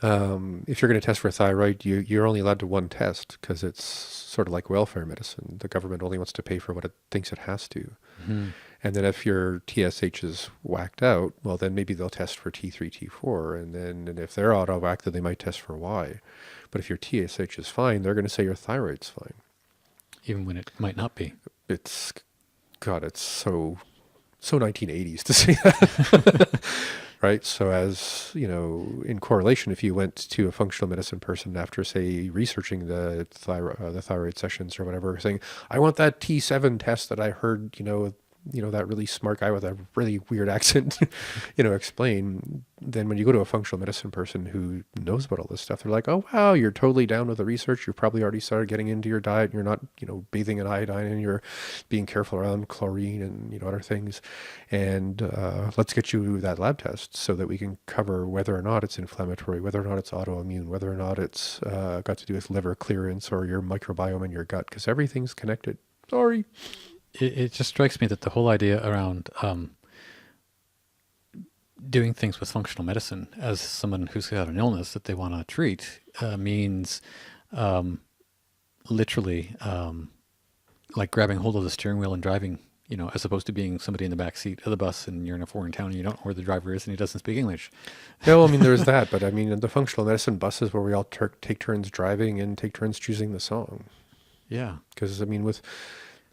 Speaker 2: If you're going to test for thyroid, you're only allowed to one test because it's sort of like welfare medicine. The government only wants to pay for what it thinks it has to.
Speaker 1: Mm-hmm.
Speaker 2: And then if your TSH is whacked out, well, then maybe they'll test for T3, T4. And if they're out of whack, then they might test for Y. But if your TSH is fine, they're going to say your thyroid's fine.
Speaker 1: Even when it might not be.
Speaker 2: It's, God, it's so 1980s to say that. Right? So as, in correlation, if you went to a functional medicine person after, say, researching the thyroid sessions or whatever, saying, I want that T7 test that I heard, that really smart guy with a really weird accent, explain, then when you go to a functional medicine person who knows about all this stuff, they're like, oh, wow, you're totally down with the research. You've probably already started getting into your diet. You're not, bathing in iodine, and you're being careful around chlorine and, other things. And let's get you that lab test so that we can cover whether or not it's inflammatory, whether or not it's autoimmune, whether or not it's got to do with liver clearance or your microbiome in your gut, because everything's connected. Sorry.
Speaker 1: It just strikes me that the whole idea around doing things with functional medicine as someone who's got an illness that they want to treat means literally like grabbing hold of the steering wheel and driving, as opposed to being somebody in the back seat of the bus and you're in a foreign town and you don't know where the driver is and he doesn't speak English.
Speaker 2: No, there's that, but the functional medicine buses where we all take turns driving and take turns choosing the song.
Speaker 1: Yeah.
Speaker 2: Because,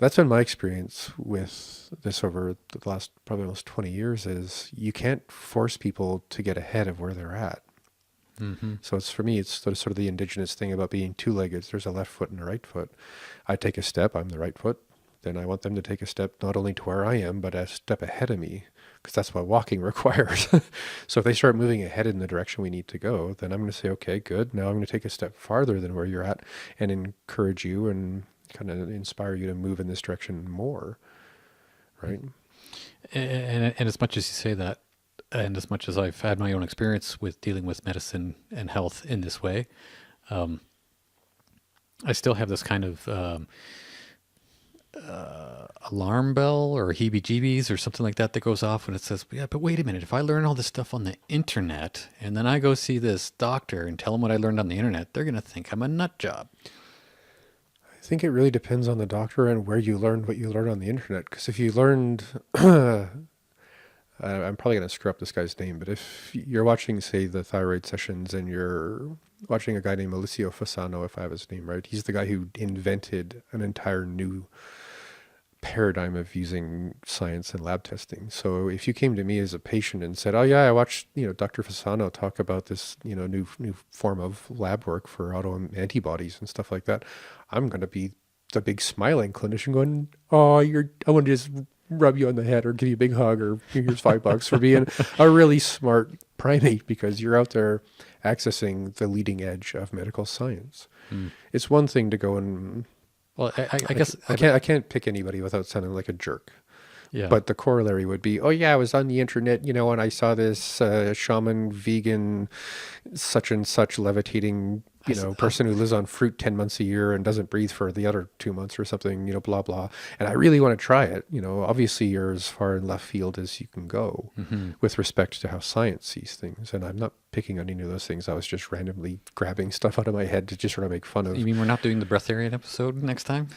Speaker 2: that's been my experience with this over the last probably almost 20 years is you can't force people to get ahead of where they're at.
Speaker 1: Mm-hmm.
Speaker 2: So for me, it's sort of the indigenous thing about being two-legged. There's a left foot and a right foot. I take a step, I'm the right foot. Then I want them to take a step not only to where I am, but a step ahead of me, because that's what walking requires. So if they start moving ahead in the direction we need to go, then I'm going to say, okay, good. Now I'm going to take a step farther than where you're at and encourage you and kind of inspire you to move in this direction more, right?
Speaker 1: And as much as you say that, and as much as I've had my own experience with dealing with medicine and health in this way, I still have this kind of alarm bell or heebie-jeebies or something like that goes off when it says, yeah, but wait a minute, if I learn all this stuff on the internet and then I go see this doctor and tell him what I learned on the internet, they're going to think I'm a nut job.
Speaker 2: I think it really depends on the doctor and where you learned what you learned on the internet. Because if you learned, I'm probably going to screw up this guy's name, but if you're watching, say, the thyroid sessions and you're watching a guy named Alessio Fasano, if I have his name right, he's the guy who invented an entire new paradigm of using science and lab testing. So if you came to me as a patient and said, oh yeah, I watched, Dr. Fasano talk about this, new form of lab work for autoimmune antibodies and stuff like that, I'm going to be the big smiling clinician going, oh, I want to just rub you on the head or give you a big hug or here's $5 for being a really smart primate because you're out there accessing the leading edge of medical science. It's one thing to go and
Speaker 1: well, I guess
Speaker 2: I can't pick anybody without sounding like a jerk.
Speaker 1: Yeah.
Speaker 2: But the corollary would be, oh yeah, I was on the internet, and I saw this shaman vegan such and such levitating, person who lives on fruit 10 months a year and doesn't breathe for the other 2 months or something, blah, blah. And I really want to try it. Obviously you're as far in left field as you can go with respect to how science sees things. And I'm not picking on any of those things. I was just randomly grabbing stuff out of my head to just sort of make fun of.
Speaker 1: You mean we're not doing the breatharian episode next time?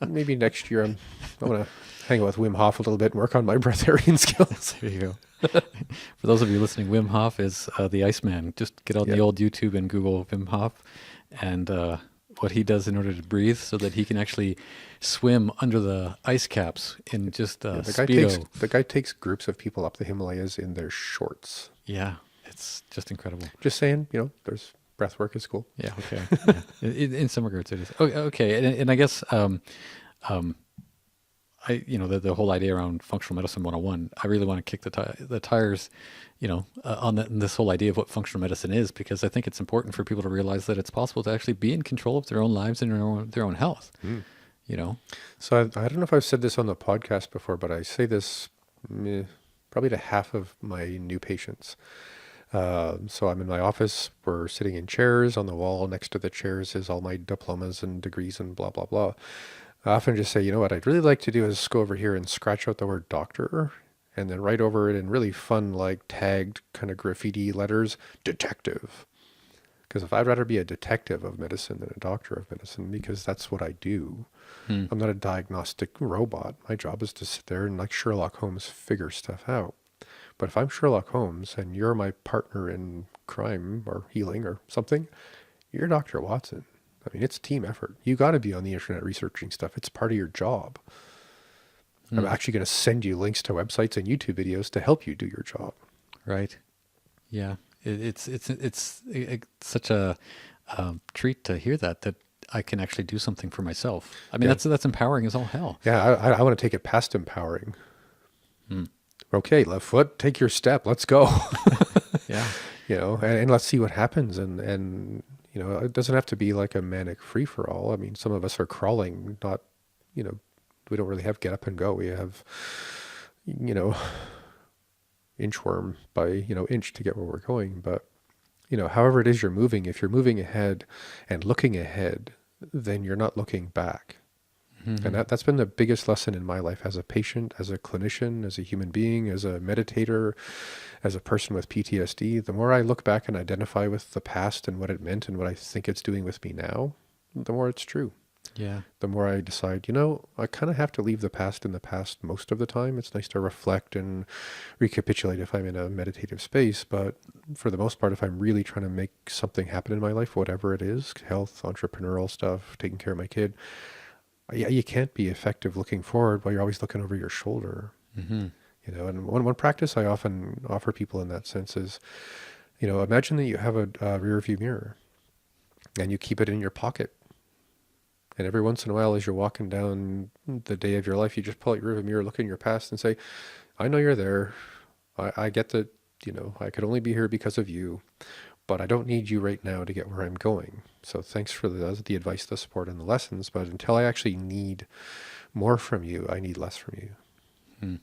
Speaker 2: Maybe next year I want to hang out with Wim Hof a little bit and work on my breatharian skills.
Speaker 1: There you go. For those of you listening, Wim Hof is the Iceman. Just get on the old YouTube and Google Wim Hof and what he does in order to breathe so that he can actually swim under the ice caps in just Speedo.
Speaker 2: The guy takes groups of people up the Himalayas in their shorts.
Speaker 1: Yeah, it's just incredible.
Speaker 2: Just saying, there's breath work is cool.
Speaker 1: Yeah, okay. Yeah. In some regards it is. Okay, and I guess the whole idea around functional medicine 101, I really want to kick the tires, on this whole idea of what functional medicine is, because I think it's important for people to realize that it's possible to actually be in control of their own lives and their own health.
Speaker 2: So I don't know if I've said this on the podcast before, but I say this probably to half of my new patients. So I'm in my office, we're sitting in chairs. On the wall next to the chairs is all my diplomas and degrees and blah, blah, blah. I often just say, you know what I'd really like to do is go over here and scratch out the word doctor and then write over it in really fun, like tagged kind of graffiti letters, detective. Because if I'd rather be a detective of medicine than a doctor of medicine, because that's what I do. I'm not a diagnostic robot. My job is to sit there and, like Sherlock Holmes, figure stuff out. But if I'm Sherlock Holmes and you're my partner in crime or healing or something, you're Dr. Watson. I mean, it's a team effort. You got to be on the internet researching stuff. It's part of your job. I'm actually going to send you links to websites and YouTube videos to help you do your job.
Speaker 1: Right. Yeah. It's such a treat to hear that I can actually do something for myself. I mean,
Speaker 2: Yeah.
Speaker 1: that's empowering as all hell.
Speaker 2: Yeah, I want to take it past empowering. Okay, left foot, take your step. Let's go.
Speaker 1: Yeah.
Speaker 2: And let's see what happens. And it doesn't have to be like a manic free for all. I mean, some of us are crawling, not, we don't really have get up and go. We have, inchworm by, inch to get where we're going. But, however it is you're moving, if you're moving ahead and looking ahead, then you're not looking back. And that's been the biggest lesson in my life as a patient, as a clinician, as a human being, as a meditator, as a person with PTSD. The more I look back and identify with the past and what it meant and what I think it's doing with me now, the more it's true.
Speaker 1: Yeah.
Speaker 2: The more I decide, I kind of have to leave the past in the past most of the time. It's nice to reflect and recapitulate if I'm in a meditative space. But for the most part, if I'm really trying to make something happen in my life, whatever it is, health, entrepreneurial stuff, taking care of my kid, yeah, you can't be effective looking forward while you're always looking over your shoulder. And one practice I often offer people in that sense is, imagine that you have a rear view mirror and you keep it in your pocket. And every once in a while, as you're walking down the day of your life, you just pull out your rear view mirror, look in your past and say, I know you're there. I get that, I could only be here because of you, but I don't need you right now to get where I'm going. So thanks for the advice, the support, and the lessons. But until I actually need more from you, I need less from you.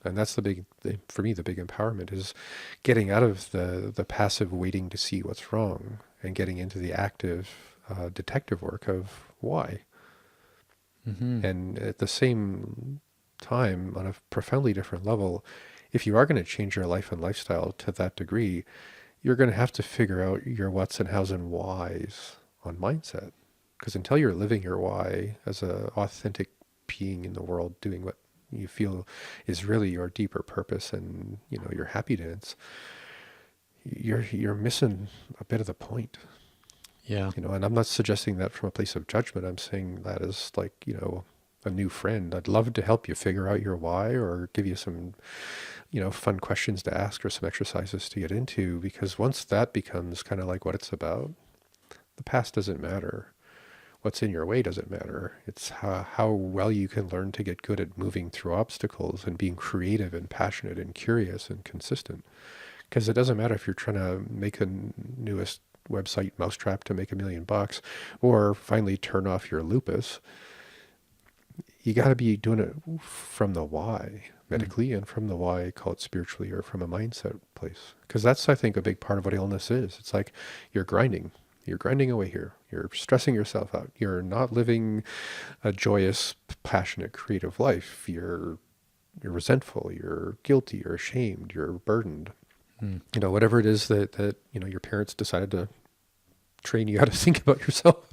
Speaker 2: And that's for me, the big empowerment is getting out of the passive waiting to see what's wrong and getting into the active detective work of why. And at the same time, on a profoundly different level, if you are going to change your life and lifestyle to that degree, you're going to have to figure out your what's and how's and whys on mindset. Because until you're living your why as an authentic being in the world, doing what you feel is really your deeper purpose and, your happiness, you're missing a bit of the point.
Speaker 1: Yeah.
Speaker 2: And I'm not suggesting that from a place of judgment. I'm saying that as like, a new friend. I'd love to help you figure out your why or give you some, fun questions to ask or some exercises to get into, because once that becomes kind of like what it's about, the past doesn't matter. What's in your way doesn't matter. It's how well you can learn to get good at moving through obstacles and being creative and passionate and curious and consistent. Because it doesn't matter if you're trying to make the newest website mousetrap to make $1 million or finally turn off your lupus. You got to be doing it from the why medically and from the why, call it spiritually, or from a mindset place. Because that's, I think, a big part of what illness is. It's like you're grinding away here. You're stressing yourself out. You're not living a joyous, passionate, creative life. You're resentful. You're guilty. You're ashamed. You're burdened. Whatever it is that your parents decided to train you how to think about yourself.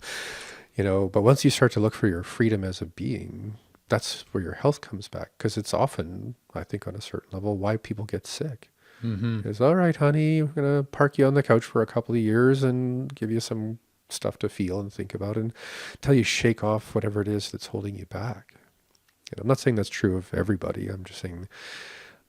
Speaker 2: But once you start to look for your freedom as a being, that's where your health comes back. Because it's often, I think, on a certain level, why people get sick. It's all right, honey, we're going to park you on the couch for a couple of years and give you some stuff to feel and think about until you shake off whatever it is that's holding you back. I'm not saying that's true of everybody. I'm just saying,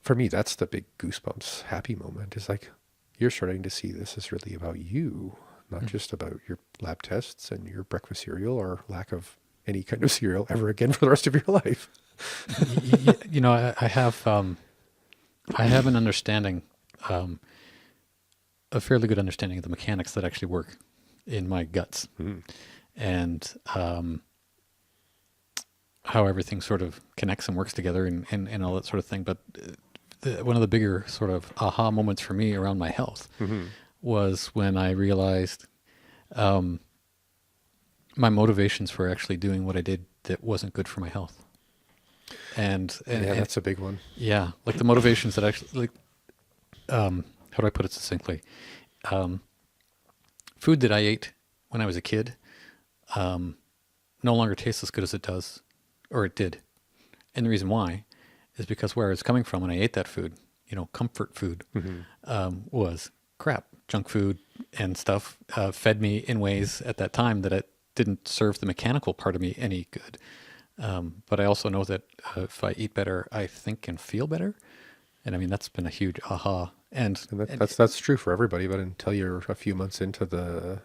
Speaker 2: for me, that's the big goosebumps, happy moment. Is like, you're starting to see this is really about you, not just about your lab tests and your breakfast cereal or lack of any kind of cereal ever again for the rest of your life.
Speaker 1: I have an understanding, a fairly good understanding of the mechanics that actually work in my guts, and how everything sort of connects and works together and all that sort of thing. But one of the bigger sort of aha moments for me around my health was when I realized my motivations for actually doing what I did that wasn't good for my health. And
Speaker 2: That's a big one.
Speaker 1: yeah, like the motivations that actually, like, how do I put it succinctly? Food that I ate when I was a kid no longer tastes as good as it does, or it did. And the reason why is because where I was coming from when I ate that food, comfort food, was crap. Junk food and stuff fed me in ways at that time that it didn't serve the mechanical part of me any good. But I also know that if I eat better, I think and feel better. And I mean, that's been a huge aha. And
Speaker 2: that's true for everybody, but until you're a few months into the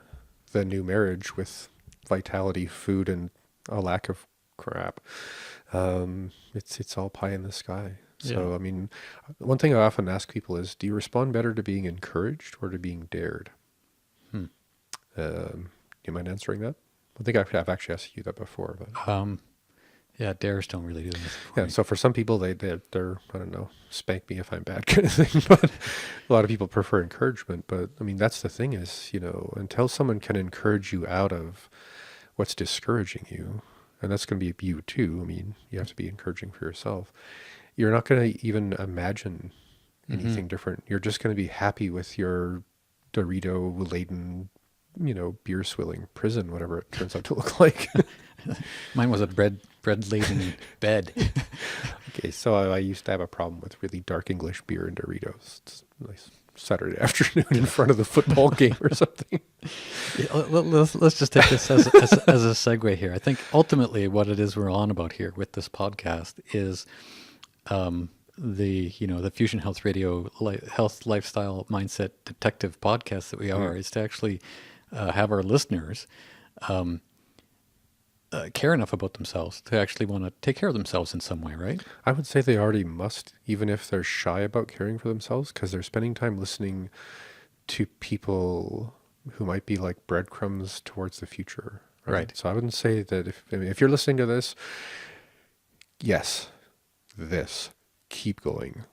Speaker 2: new marriage with vitality, food, and a lack of crap, it's all pie in the sky. So,
Speaker 1: Yeah.
Speaker 2: I mean, one thing I often ask people is, do you respond better to being encouraged or to being dared? Do you mind answering that? I think I've actually asked you that before. But
Speaker 1: yeah, dares don't really do this.
Speaker 2: yeah, so for some people, they're I don't know, spank me if I'm bad kind of thing. But a lot of people prefer encouragement. But I mean, that's the thing is, until someone can encourage you out of what's discouraging you, and that's going to be you too. I mean, you have to be encouraging for yourself. You're not going to even imagine anything different. You're just going to be happy with your Dorito-laden, beer swilling prison, whatever it turns out to look like.
Speaker 1: Mine was a bread-laden bed.
Speaker 2: Okay, so I used to have a problem with really dark English beer and Doritos. It's a nice Saturday afternoon in front of the football game or something.
Speaker 1: Yeah, let's just take this as a segue here. I think ultimately what it is we're on about here with this podcast is the Fusion Health Radio health lifestyle mindset detective podcast that we are, is to actually have our listeners care enough about themselves to actually want to take care of themselves in some way, right?
Speaker 2: I would say they already must, even if they're shy about caring for themselves, because they're spending time listening to people who might be like breadcrumbs towards the future.
Speaker 1: Right.
Speaker 2: So I wouldn't say that if you're listening to this, yes, keep going.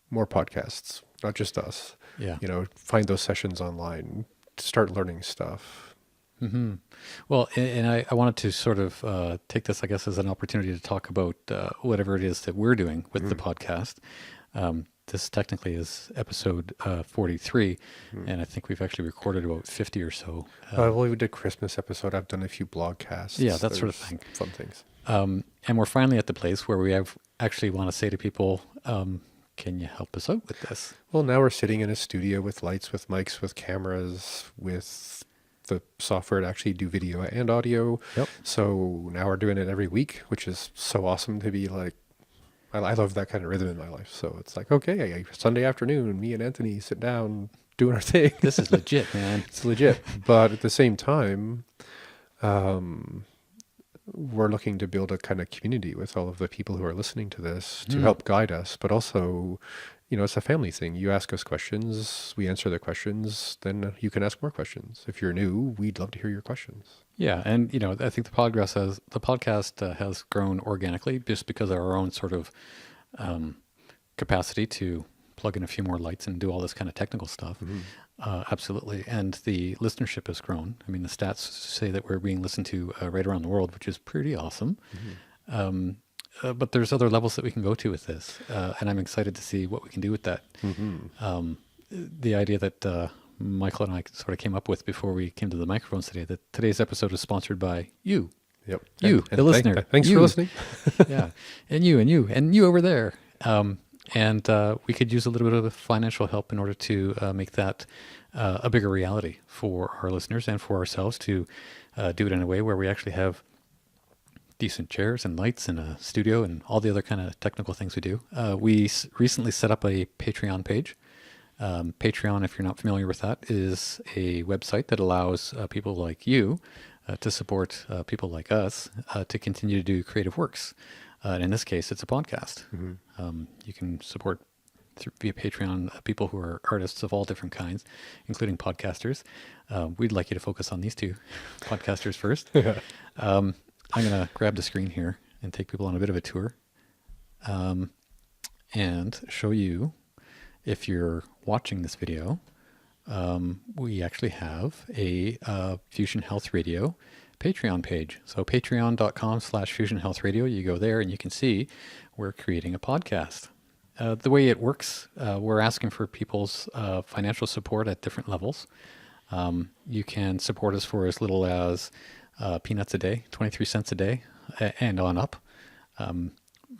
Speaker 2: More podcasts, not just us.
Speaker 1: Yeah.
Speaker 2: Find those sessions online, start learning stuff.
Speaker 1: Mm-hmm. Well, and I wanted to sort of take this, I guess, as an opportunity to talk about whatever it is that we're doing with the podcast. This technically is episode 43, and I think we've actually recorded about 50 or so.
Speaker 2: Well, we did Christmas episode. I've done a few blogcasts.
Speaker 1: Yeah, that sort of
Speaker 2: There's
Speaker 1: thing.
Speaker 2: Fun things.
Speaker 1: And we're finally at the place where we actually want to say to people, can you help us out with this?
Speaker 2: Well, now we're sitting in a studio with lights, with mics, with cameras, with the software to actually do video and audio.
Speaker 1: Yep.
Speaker 2: So now we're doing it every week, which is so awesome to be like, I love that kind of rhythm in my life. So it's like, okay, Sunday afternoon, me and Anthony sit down doing our thing.
Speaker 1: This is legit, man.
Speaker 2: It's legit. But at the same time, we're looking to build a kind of community with all of the people who are listening to this to help guide us, but also, it's a family thing. You ask us questions, we answer the questions, then you can ask more questions. If you're new, we'd love to hear your questions.
Speaker 1: Yeah, and I think the podcast has grown organically just because of our own sort of capacity to plug in a few more lights and do all this kind of technical stuff. Absolutely, and the listenership has grown. I mean, the stats say that we're being listened to right around the world, which is pretty awesome. But there's other levels that we can go to with this, and I'm excited to see what we can do with that. The idea that Michael and I sort of came up with before we came to the microphones today, that today's episode is sponsored by you.
Speaker 2: Yep.
Speaker 1: You, the listener.
Speaker 2: Thanks
Speaker 1: you.
Speaker 2: for listening.
Speaker 1: Yeah. And you over there. And we could use a little bit of financial help in order to make that a bigger reality for our listeners and for ourselves to do it in a way where we actually have decent chairs and lights and a studio and all the other kind of technical things we do. We recently set up a Patreon page. Patreon, if you're not familiar with that, is a website that allows people like you to support people like us to continue to do creative works. And in this case, it's a podcast. You can support via Patreon people who are artists of all different kinds, including podcasters. We'd like you to focus on these two podcasters first. I'm going to grab the screen here and take people on a bit of a tour and show you, if you're watching this video, we actually have a Fusion Health Radio Patreon page. So patreon.com/fusionhealthradio. You go there and you can see we're creating a podcast. The way it works, we're asking for people's financial support at different levels. You can support us for as little as peanuts a day, 23 cents a day, and on up.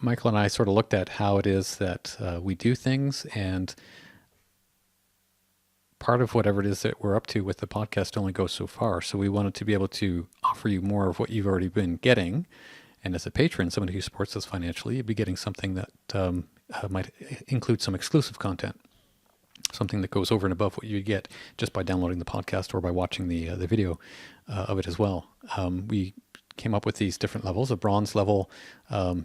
Speaker 1: Michael and I sort of looked at how it is that we do things, and part of whatever it is that we're up to with the podcast only goes so far. So we wanted to be able to offer you more of what you've already been getting. And as a patron, somebody who supports us financially, you'd be getting something that might include some exclusive content, something that goes over and above what you get just by downloading the podcast or by watching the video of it as well. We came up with these different levels. A bronze level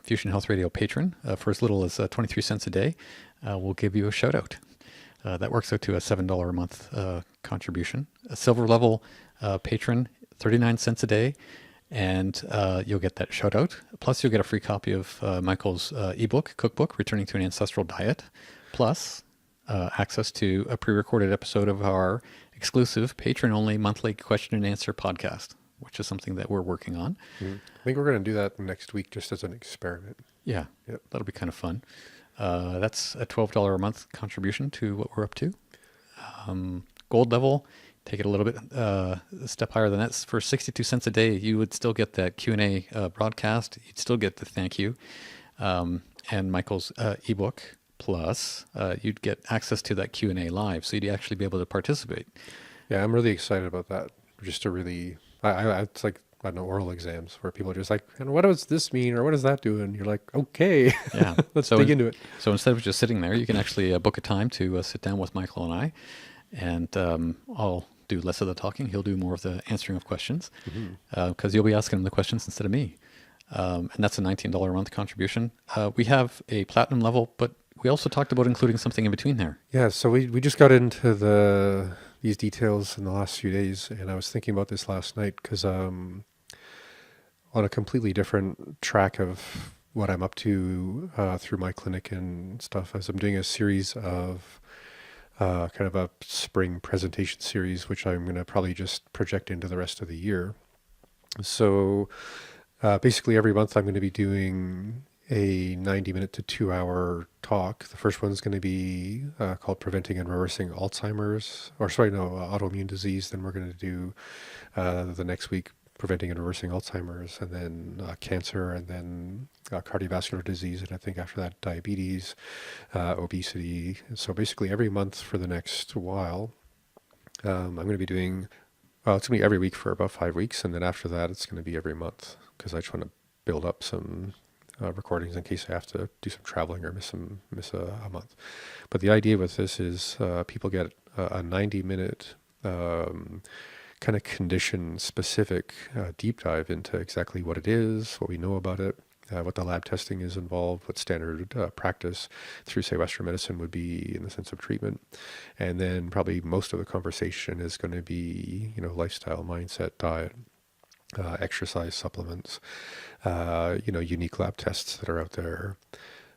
Speaker 1: Fusion Health Radio patron for as little as 23 cents a day will give you a shout out. That works out to a $7 a month contribution. A silver level patron, 39 cents a day, and you'll get that shout out. Plus, you'll get a free copy of Michael's ebook, cookbook, Returning to an Ancestral Diet, plus access to a pre-recorded episode of our exclusive patron-only monthly question and answer podcast, which is something that we're working on.
Speaker 2: I think we're going to do that next week just as an experiment.
Speaker 1: Yeah,
Speaker 2: Yep.
Speaker 1: That'll be kind of fun. That's a $12 a month contribution to what we're up to. Gold level, take it a little bit a step higher than that. For 62 cents a day, you would still get that Q&A broadcast. You'd still get the thank you and Michael's ebook. Plus, you'd get access to that Q&A live, so you'd actually be able to participate.
Speaker 2: Yeah, I'm really excited about that. Just to really, it's like, I don't know, oral exams where people are just like, and what does this mean, or what does that do? And you're like, okay,
Speaker 1: Yeah,
Speaker 2: let's dig into it.
Speaker 1: So instead of just sitting there, you can actually book a time to sit down with Michael and I, and I'll do less of the talking. He'll do more of the answering of questions, because you'll be asking him the questions instead of me. And that's a $19 a month contribution. We have a platinum level, but we also talked about including something in between there.
Speaker 2: Yeah, so we just got into these details in the last few days, and I was thinking about this last night because on a completely different track of what I'm up to through my clinic and stuff, as I'm doing a series of kind of a spring presentation series, which I'm going to probably just project into the rest of the year. So basically every month I'm going to be doing a 90-minute to 2-hour talk. The first one's going to be called Preventing and Reversing Alzheimer's, autoimmune disease. Then we're going to do the next week Preventing and Reversing Alzheimer's, and then cancer, and then cardiovascular disease, and I think after that diabetes, obesity. So basically every month for the next while, I'm going to be doing, it's going to be every week for about 5 weeks, and then after that it's going to be every month, because I just want to build up some recordings in case I have to do some traveling or miss a month. But the idea with this is people get a 90-minute kind of condition-specific deep dive into exactly what it is, what we know about it, what the lab testing is involved, what standard practice through, say, Western medicine would be in the sense of treatment. And then probably most of the conversation is going to be, lifestyle, mindset, diet, exercise, supplements, unique lab tests that are out there.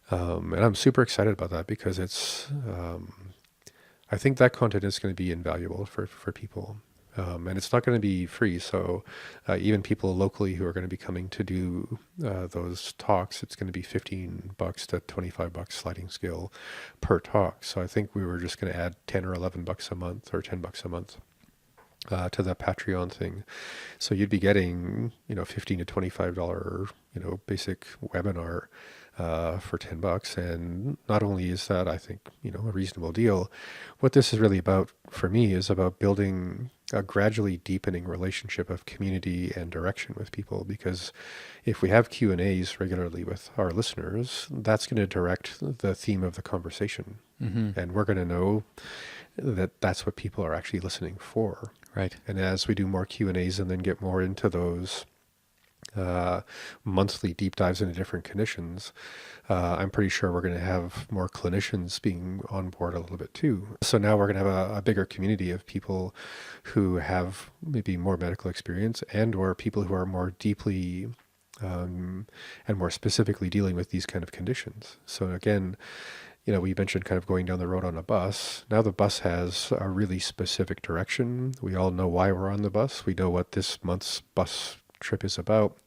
Speaker 2: And I'm super excited about that because it's, I think that content is going to be invaluable for people. And it's not going to be free. So even people locally who are going to be coming to do those talks, it's going to be $15 to $25 sliding scale per talk. So I think we were just going to add 10 or $11 a month or $10 a month to the Patreon thing. So you'd be getting, $15 to $25, basic webinar for $10. And not only is that, I think, a reasonable deal, what this is really about for me is about building a gradually deepening relationship of community and direction with people. Because if we have Q&As regularly with our listeners, that's going to direct the theme of the conversation. Mm-hmm. And we're going to know that that's what people are actually listening for.
Speaker 1: Right.
Speaker 2: And as we do more Q&As and then get more into those monthly deep dives into different conditions, I'm pretty sure we're going to have more clinicians being on board a little bit too. So now we're going to have a bigger community of people who have maybe more medical experience and or people who are more deeply and more specifically dealing with these kind of conditions. So again, we mentioned kind of going down the road on a bus. Now the bus has a really specific direction. We all know why we're on the bus. We know what this month's bus trip is about.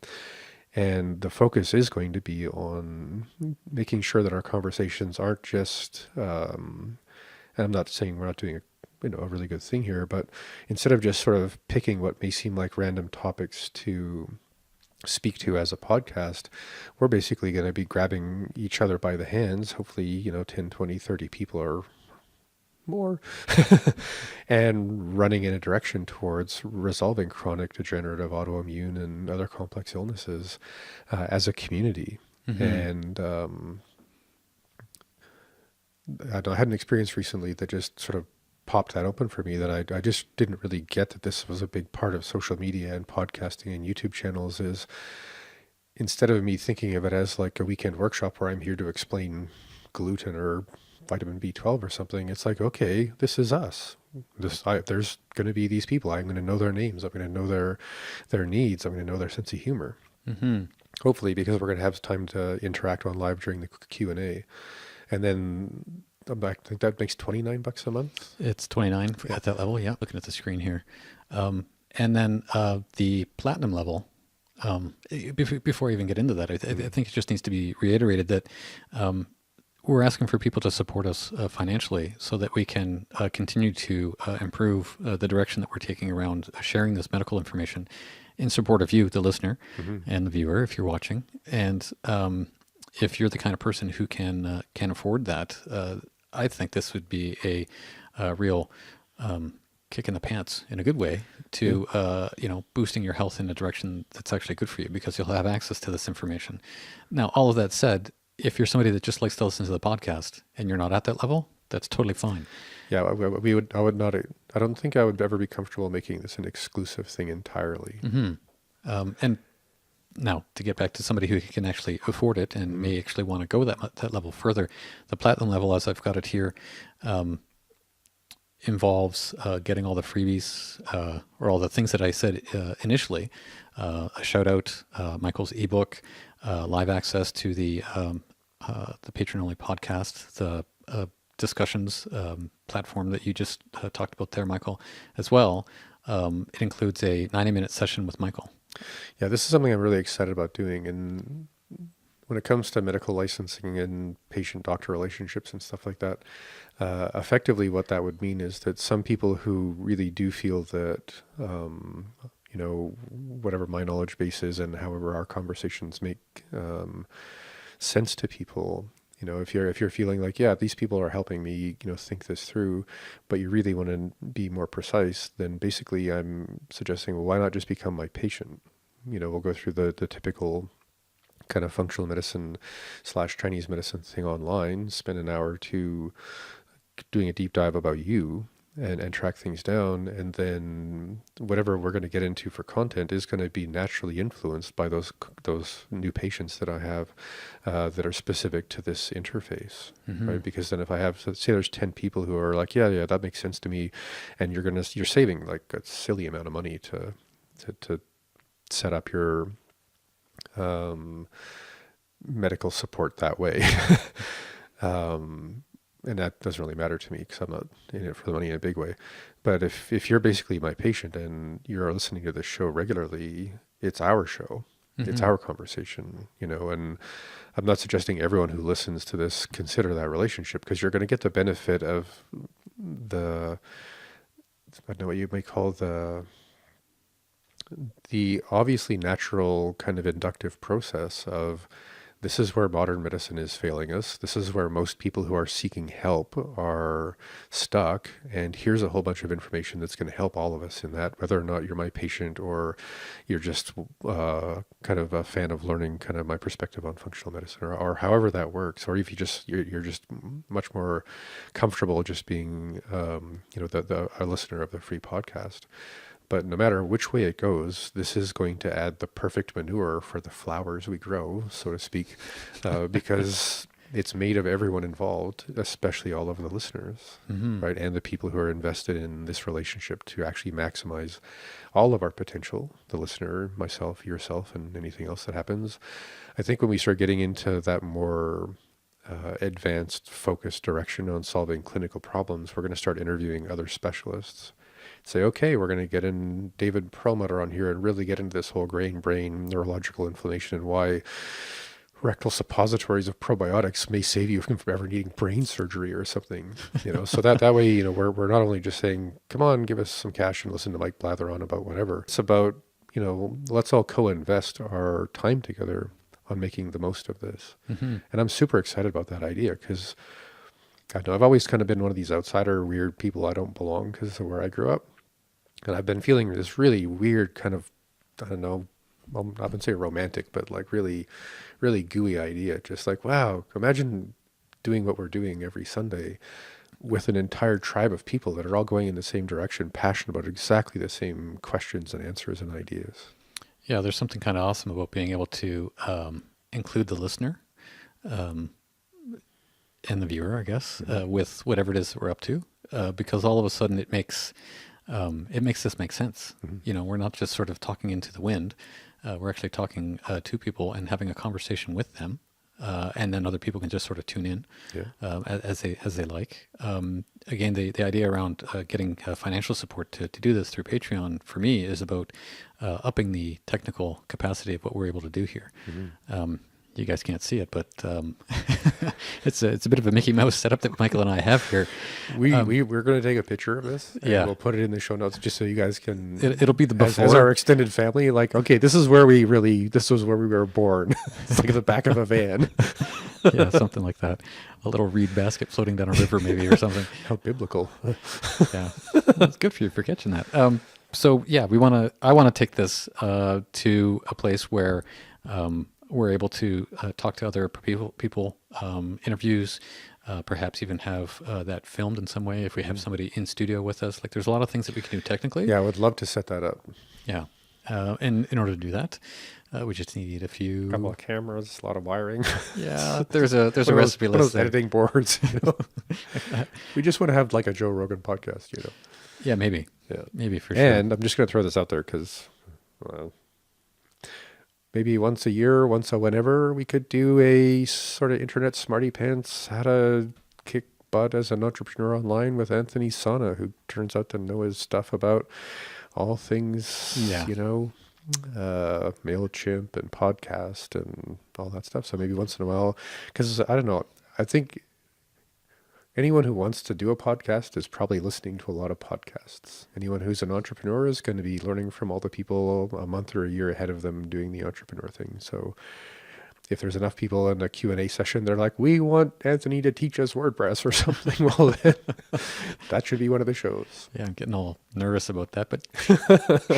Speaker 2: And the focus is going to be on making sure that our conversations aren't just, and I'm not saying we're not doing a really good thing here, but instead of just sort of picking what may seem like random topics to speak to as a podcast, we're basically going to be grabbing each other by the hands, hopefully, 10, 20, 30 people or more, and running in a direction towards resolving chronic degenerative autoimmune and other complex illnesses as a community. And I had an experience recently that just sort of popped that open for me, that I just didn't really get that this was a big part of social media and podcasting and YouTube channels. Is instead of me thinking of it as like a weekend workshop where I'm here to explain gluten or vitamin B12 or something, it's like, okay, this is us. There's going to be these people. I'm going to know their names. I'm going to know their needs. I'm going to know their sense of humor. Hopefully, because we're going to have time to interact on live during the Q&A. And then I think that makes $29 a month.
Speaker 1: It's 29 at that level. Yeah, looking at the screen here. And then the platinum level. Before I even get into that, I think it just needs to be reiterated that we're asking for people to support us financially so that we can continue to improve the direction that we're taking around sharing this medical information in support of you, the listener, and the viewer, if you're watching. And if you're the kind of person who can afford that, I think this would be a real kick in the pants in a good way to boosting your health in a direction that's actually good for you, because you'll have access to this information. Now, all of that said, if you're somebody that just likes to listen to the podcast and you're not at that level, that's totally fine.
Speaker 2: Yeah, I would not. I don't think I would ever be comfortable making this an exclusive thing entirely.
Speaker 1: And now, to get back to somebody who can actually afford it and may actually want to go that level further, the platinum level, as I've got it here, involves getting all the freebies or all the things that I said initially. A shout out, Michael's ebook, live access to the patron-only podcast, the discussions platform that you just talked about there, Michael, as well. It includes a 90-minute session with Michael.
Speaker 2: Yeah, this is something I'm really excited about doing. And when it comes to medical licensing and patient-doctor relationships and stuff like that, effectively what that would mean is that some people who really do feel that, whatever my knowledge base is and however our conversations make sense to people, if you're feeling like, yeah, these people are helping me, think this through, but you really want to be more precise, then basically I'm suggesting, well, why not just become my patient? We'll go through the typical kind of functional medicine / Chinese medicine thing online, spend an hour or two doing a deep dive about you and track things down. And then whatever we're going to get into for content is going to be naturally influenced by those new patients that I have that are specific to this interface, right? Because then if I have, say there's 10 people who are like, yeah, that makes sense to me. And you're saving like a silly amount of money to set up your medical support that way. And that doesn't really matter to me because I'm not in it for the money in a big way. But if you're basically my patient and you're listening to this show regularly, it's our show. It's our conversation, and I'm not suggesting everyone who listens to this consider that relationship, because you're going to get the benefit of I don't know what you might call the obviously natural kind of inductive process of, this is where modern medicine is failing us. This is where most people who are seeking help are stuck. And here's a whole bunch of information that's going to help all of us in that, whether or not you're my patient or you're just kind of a fan of learning kind of my perspective on functional medicine, or however that works. Or if you're just much more comfortable just being, a listener of the free podcast. But no matter which way it goes, this is going to add the perfect manure for the flowers we grow, so to speak, because it's made of everyone involved, especially all of the listeners, right? And the people who are invested in this relationship to actually maximize all of our potential, the listener, myself, yourself, and anything else that happens. I think when we start getting into that more advanced focused direction on solving clinical problems, we're going to start interviewing other specialists. say, okay, we're going to get in David Perlmutter on here and really get into this whole brain neurological inflammation and why rectal suppositories of probiotics may save you from ever needing brain surgery or something, so that way, we're not only just saying, come on, give us some cash and listen to Mike blather on about whatever. It's about, let's all co-invest our time together on making the most of this.
Speaker 1: Mm-hmm.
Speaker 2: And I'm super excited about that idea because I know I've always kind of been one of these outsider weird people. I don't belong because of where I grew up. And I've been feeling this really weird kind of, I don't know, well, I wouldn't say romantic, but like really, really gooey idea. Just like, wow, imagine doing what we're doing every Sunday with an entire tribe of people that are all going in the same direction, passionate about exactly the same questions and answers and ideas.
Speaker 1: Yeah, there's something kind of awesome about being able to include the listener and the viewer, I guess, with whatever it is that we're up to, because all of a sudden it makes this make sense.
Speaker 2: Mm-hmm.
Speaker 1: We're not just sort of talking into the wind. We're actually talking to people and having a conversation with them, and then other people can just sort of tune in as they like. Again, the idea around getting financial support to do this through Patreon for me is about upping the technical capacity of what we're able to do here.
Speaker 2: Mm-hmm.
Speaker 1: You guys can't see it, but it's a bit of a Mickey Mouse setup that Michael and I have here.
Speaker 2: We're going to take a picture of this and
Speaker 1: Yeah.
Speaker 2: we'll put it in the show notes just so you guys can,
Speaker 1: It'll be the before.
Speaker 2: as our extended family, like, okay, this was where we were born. It's like the back of a van.
Speaker 1: Yeah, something like that. A little reed basket floating down a river maybe or something.
Speaker 2: How biblical.
Speaker 1: Yeah. It's good for you for catching that. So yeah, I want to take this to a place where we're able to talk to other people, interviews, perhaps even have that filmed in some way if we have somebody in studio with us. Like there's a lot of things that we can do technically.
Speaker 2: Yeah, I would love to set that up.
Speaker 1: Yeah. And in order to do that, we just need a few...
Speaker 2: A couple of cameras, a lot of wiring.
Speaker 1: Yeah, there's a
Speaker 2: One of
Speaker 1: recipe
Speaker 2: those
Speaker 1: list there.
Speaker 2: editing boards. We just want to have like a Joe Rogan podcast,
Speaker 1: Yeah, maybe.
Speaker 2: Yeah.
Speaker 1: Maybe for sure.
Speaker 2: And I'm just going to throw this out there because maybe once a year, once a whenever, we could do a sort of internet smarty pants, how to kick butt as an entrepreneur online with Anthony Sana, who turns out to know his stuff about all things, MailChimp and podcast and all that stuff. So maybe once in a while, because I don't know, I think anyone who wants to do a podcast is probably listening to a lot of podcasts. Anyone who's an entrepreneur is going to be learning from all the people a month or a year ahead of them doing the entrepreneur thing. So if there's enough people in a Q&A session, they're like, we want Anthony to teach us WordPress or something. Well, then that should be one of the shows.
Speaker 1: Yeah, I'm getting all nervous about that, but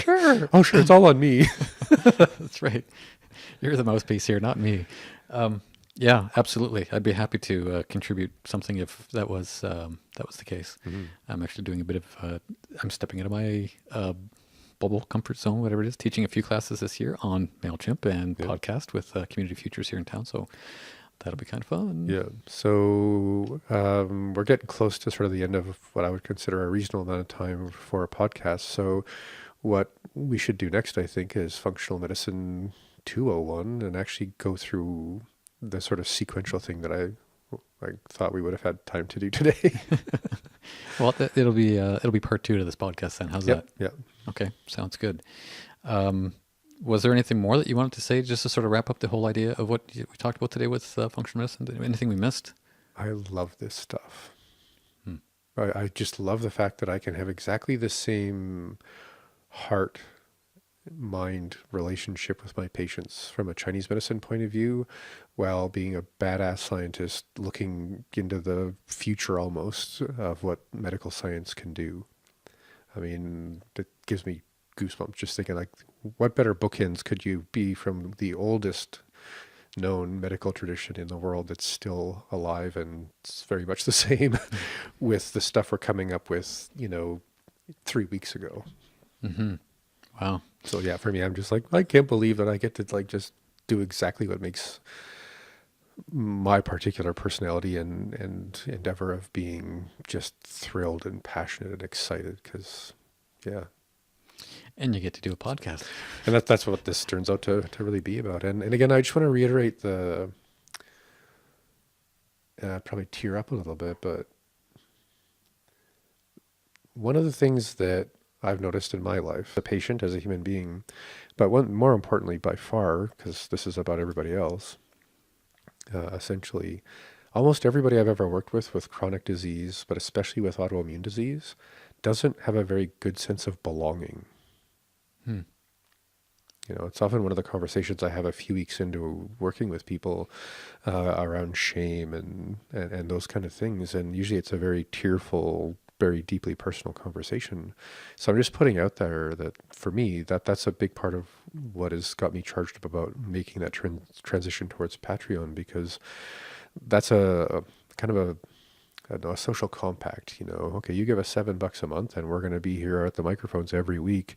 Speaker 2: Sure. Oh, sure. It's all on me.
Speaker 1: that's right. You're the mouthpiece here, not me. Yeah, absolutely. I'd be happy to contribute something if that was the case.
Speaker 2: Mm-hmm.
Speaker 1: I'm actually doing a bit of. I'm stepping out of my bubble comfort zone, whatever it is. Teaching a few classes this year on Mailchimp and podcast with Community Futures here in town. So that'll be kind of fun.
Speaker 2: Yeah. So we're getting close to sort of the end of what I would consider a reasonable amount of time for a podcast. So what we should do next, I think, is Functional Medicine 201 and actually go through the sort of sequential thing that I thought we would have had time to do today.
Speaker 1: Well, it'll be part 2 to this podcast then. How's that?
Speaker 2: Yeah.
Speaker 1: Okay, sounds good. Was there anything more that you wanted to say just to sort of wrap up the whole idea of what we talked about today with functional medicine? Anything we missed?
Speaker 2: I love this stuff. I just love the fact that I can have exactly the same heart-mind relationship with my patients from a Chinese medicine point of view, while being a badass scientist looking into the future almost of what medical science can do. I mean, it gives me goosebumps just thinking, like, what better bookends could you be from the oldest known medical tradition in the world that's still alive and it's very much the same with the stuff we're coming up with, 3 weeks ago.
Speaker 1: Mm-hmm. Wow.
Speaker 2: So yeah, for me, I'm just like, I can't believe that I get to like just do exactly what makes my particular personality and endeavor of being just thrilled and passionate and excited because, yeah.
Speaker 1: And you get to do a podcast.
Speaker 2: And that's what this turns out to really be about. And again, I just want to reiterate probably tear up a little bit, but one of the things that I've noticed in my life, a patient as a human being, but more importantly by far, because this is about everybody else, essentially, almost everybody I've ever worked with chronic disease, but especially with autoimmune disease, doesn't have a very good sense of belonging. You know, it's often one of the conversations I have a few weeks into working with people around shame and those kind of things. And usually it's a very tearful, very deeply personal conversation. So I'm just putting out there that for me, that's a big part of what has got me charged up about making that transition towards Patreon, because that's a kind of a social compact, you know. Okay, you give us $7 a month and we're going to be here at the microphones every week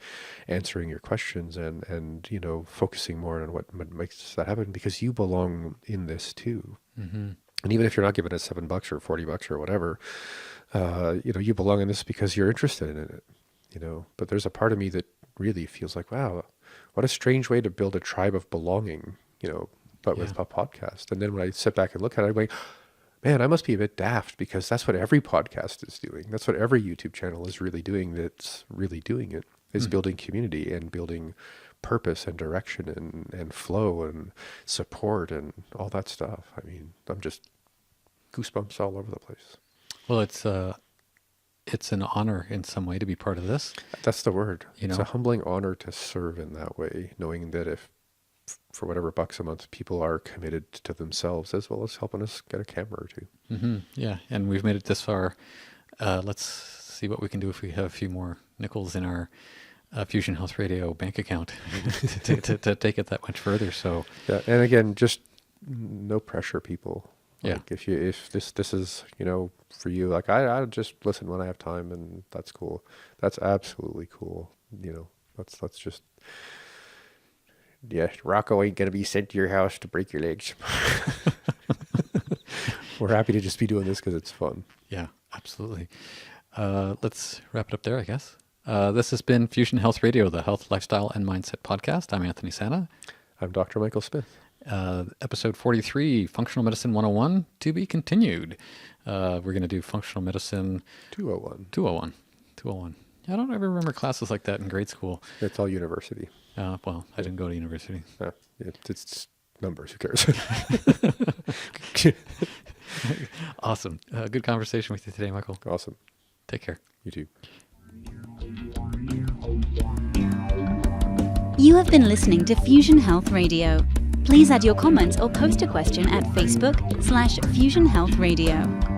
Speaker 2: answering your questions and you know, focusing more on what makes that happen, because you belong in this too. And even if you're not giving us $7 or $40 or whatever, you know, you belong in this because you're interested in it, you know. But there's a part of me that really feels like, wow, what a strange way to build a tribe of belonging, you know, but with a podcast. And then when I sit back and look at it, I'm like, man, I must be a bit daft, because that's what every podcast is doing. That's what every YouTube channel is really doing. That's really doing it, is building community and building purpose and direction and flow and support and all that stuff. I mean, I'm just goosebumps all over the place.
Speaker 1: Well, it's an honor in some way to be part of this.
Speaker 2: That's the word.
Speaker 1: You
Speaker 2: It's
Speaker 1: know?
Speaker 2: a humbling honor to serve in that way, knowing that if for whatever bucks a month, people are committed to themselves as well as helping us get a camera or two.
Speaker 1: Yeah, and we've made it this far. Let's see what we can do if we have a few more nickels in our Fusion Health Radio bank account to take it that much further. So
Speaker 2: yeah, and again, just no pressure, people.
Speaker 1: Yeah.
Speaker 2: Like if this is, you know, for you, like I just listen when I have time, and that's cool. That's absolutely cool. You know, let's just. Yeah, Rocco ain't going to be sent to your house to break your legs. We're happy to just be doing this because it's fun.
Speaker 1: yeah, absolutely. Let's wrap it up there, I guess. This has been Fusion Health Radio, the health, lifestyle, and mindset podcast. I'm Anthony Santa.
Speaker 2: I'm Dr. Michael Smith.
Speaker 1: Episode 43, Functional Medicine 101, to be continued. We're going to do Functional Medicine
Speaker 2: 201.
Speaker 1: 201. I don't ever remember classes like that in grade school.
Speaker 2: It's all university.
Speaker 1: Well, I didn't go to university.
Speaker 2: It's numbers. Who cares?
Speaker 1: Awesome. Good conversation with you today, Michael.
Speaker 2: Awesome.
Speaker 1: Take care.
Speaker 2: You too.
Speaker 3: You have been listening to Fusion Health Radio. Please add your comments or post a question at Facebook/Fusion Health Radio.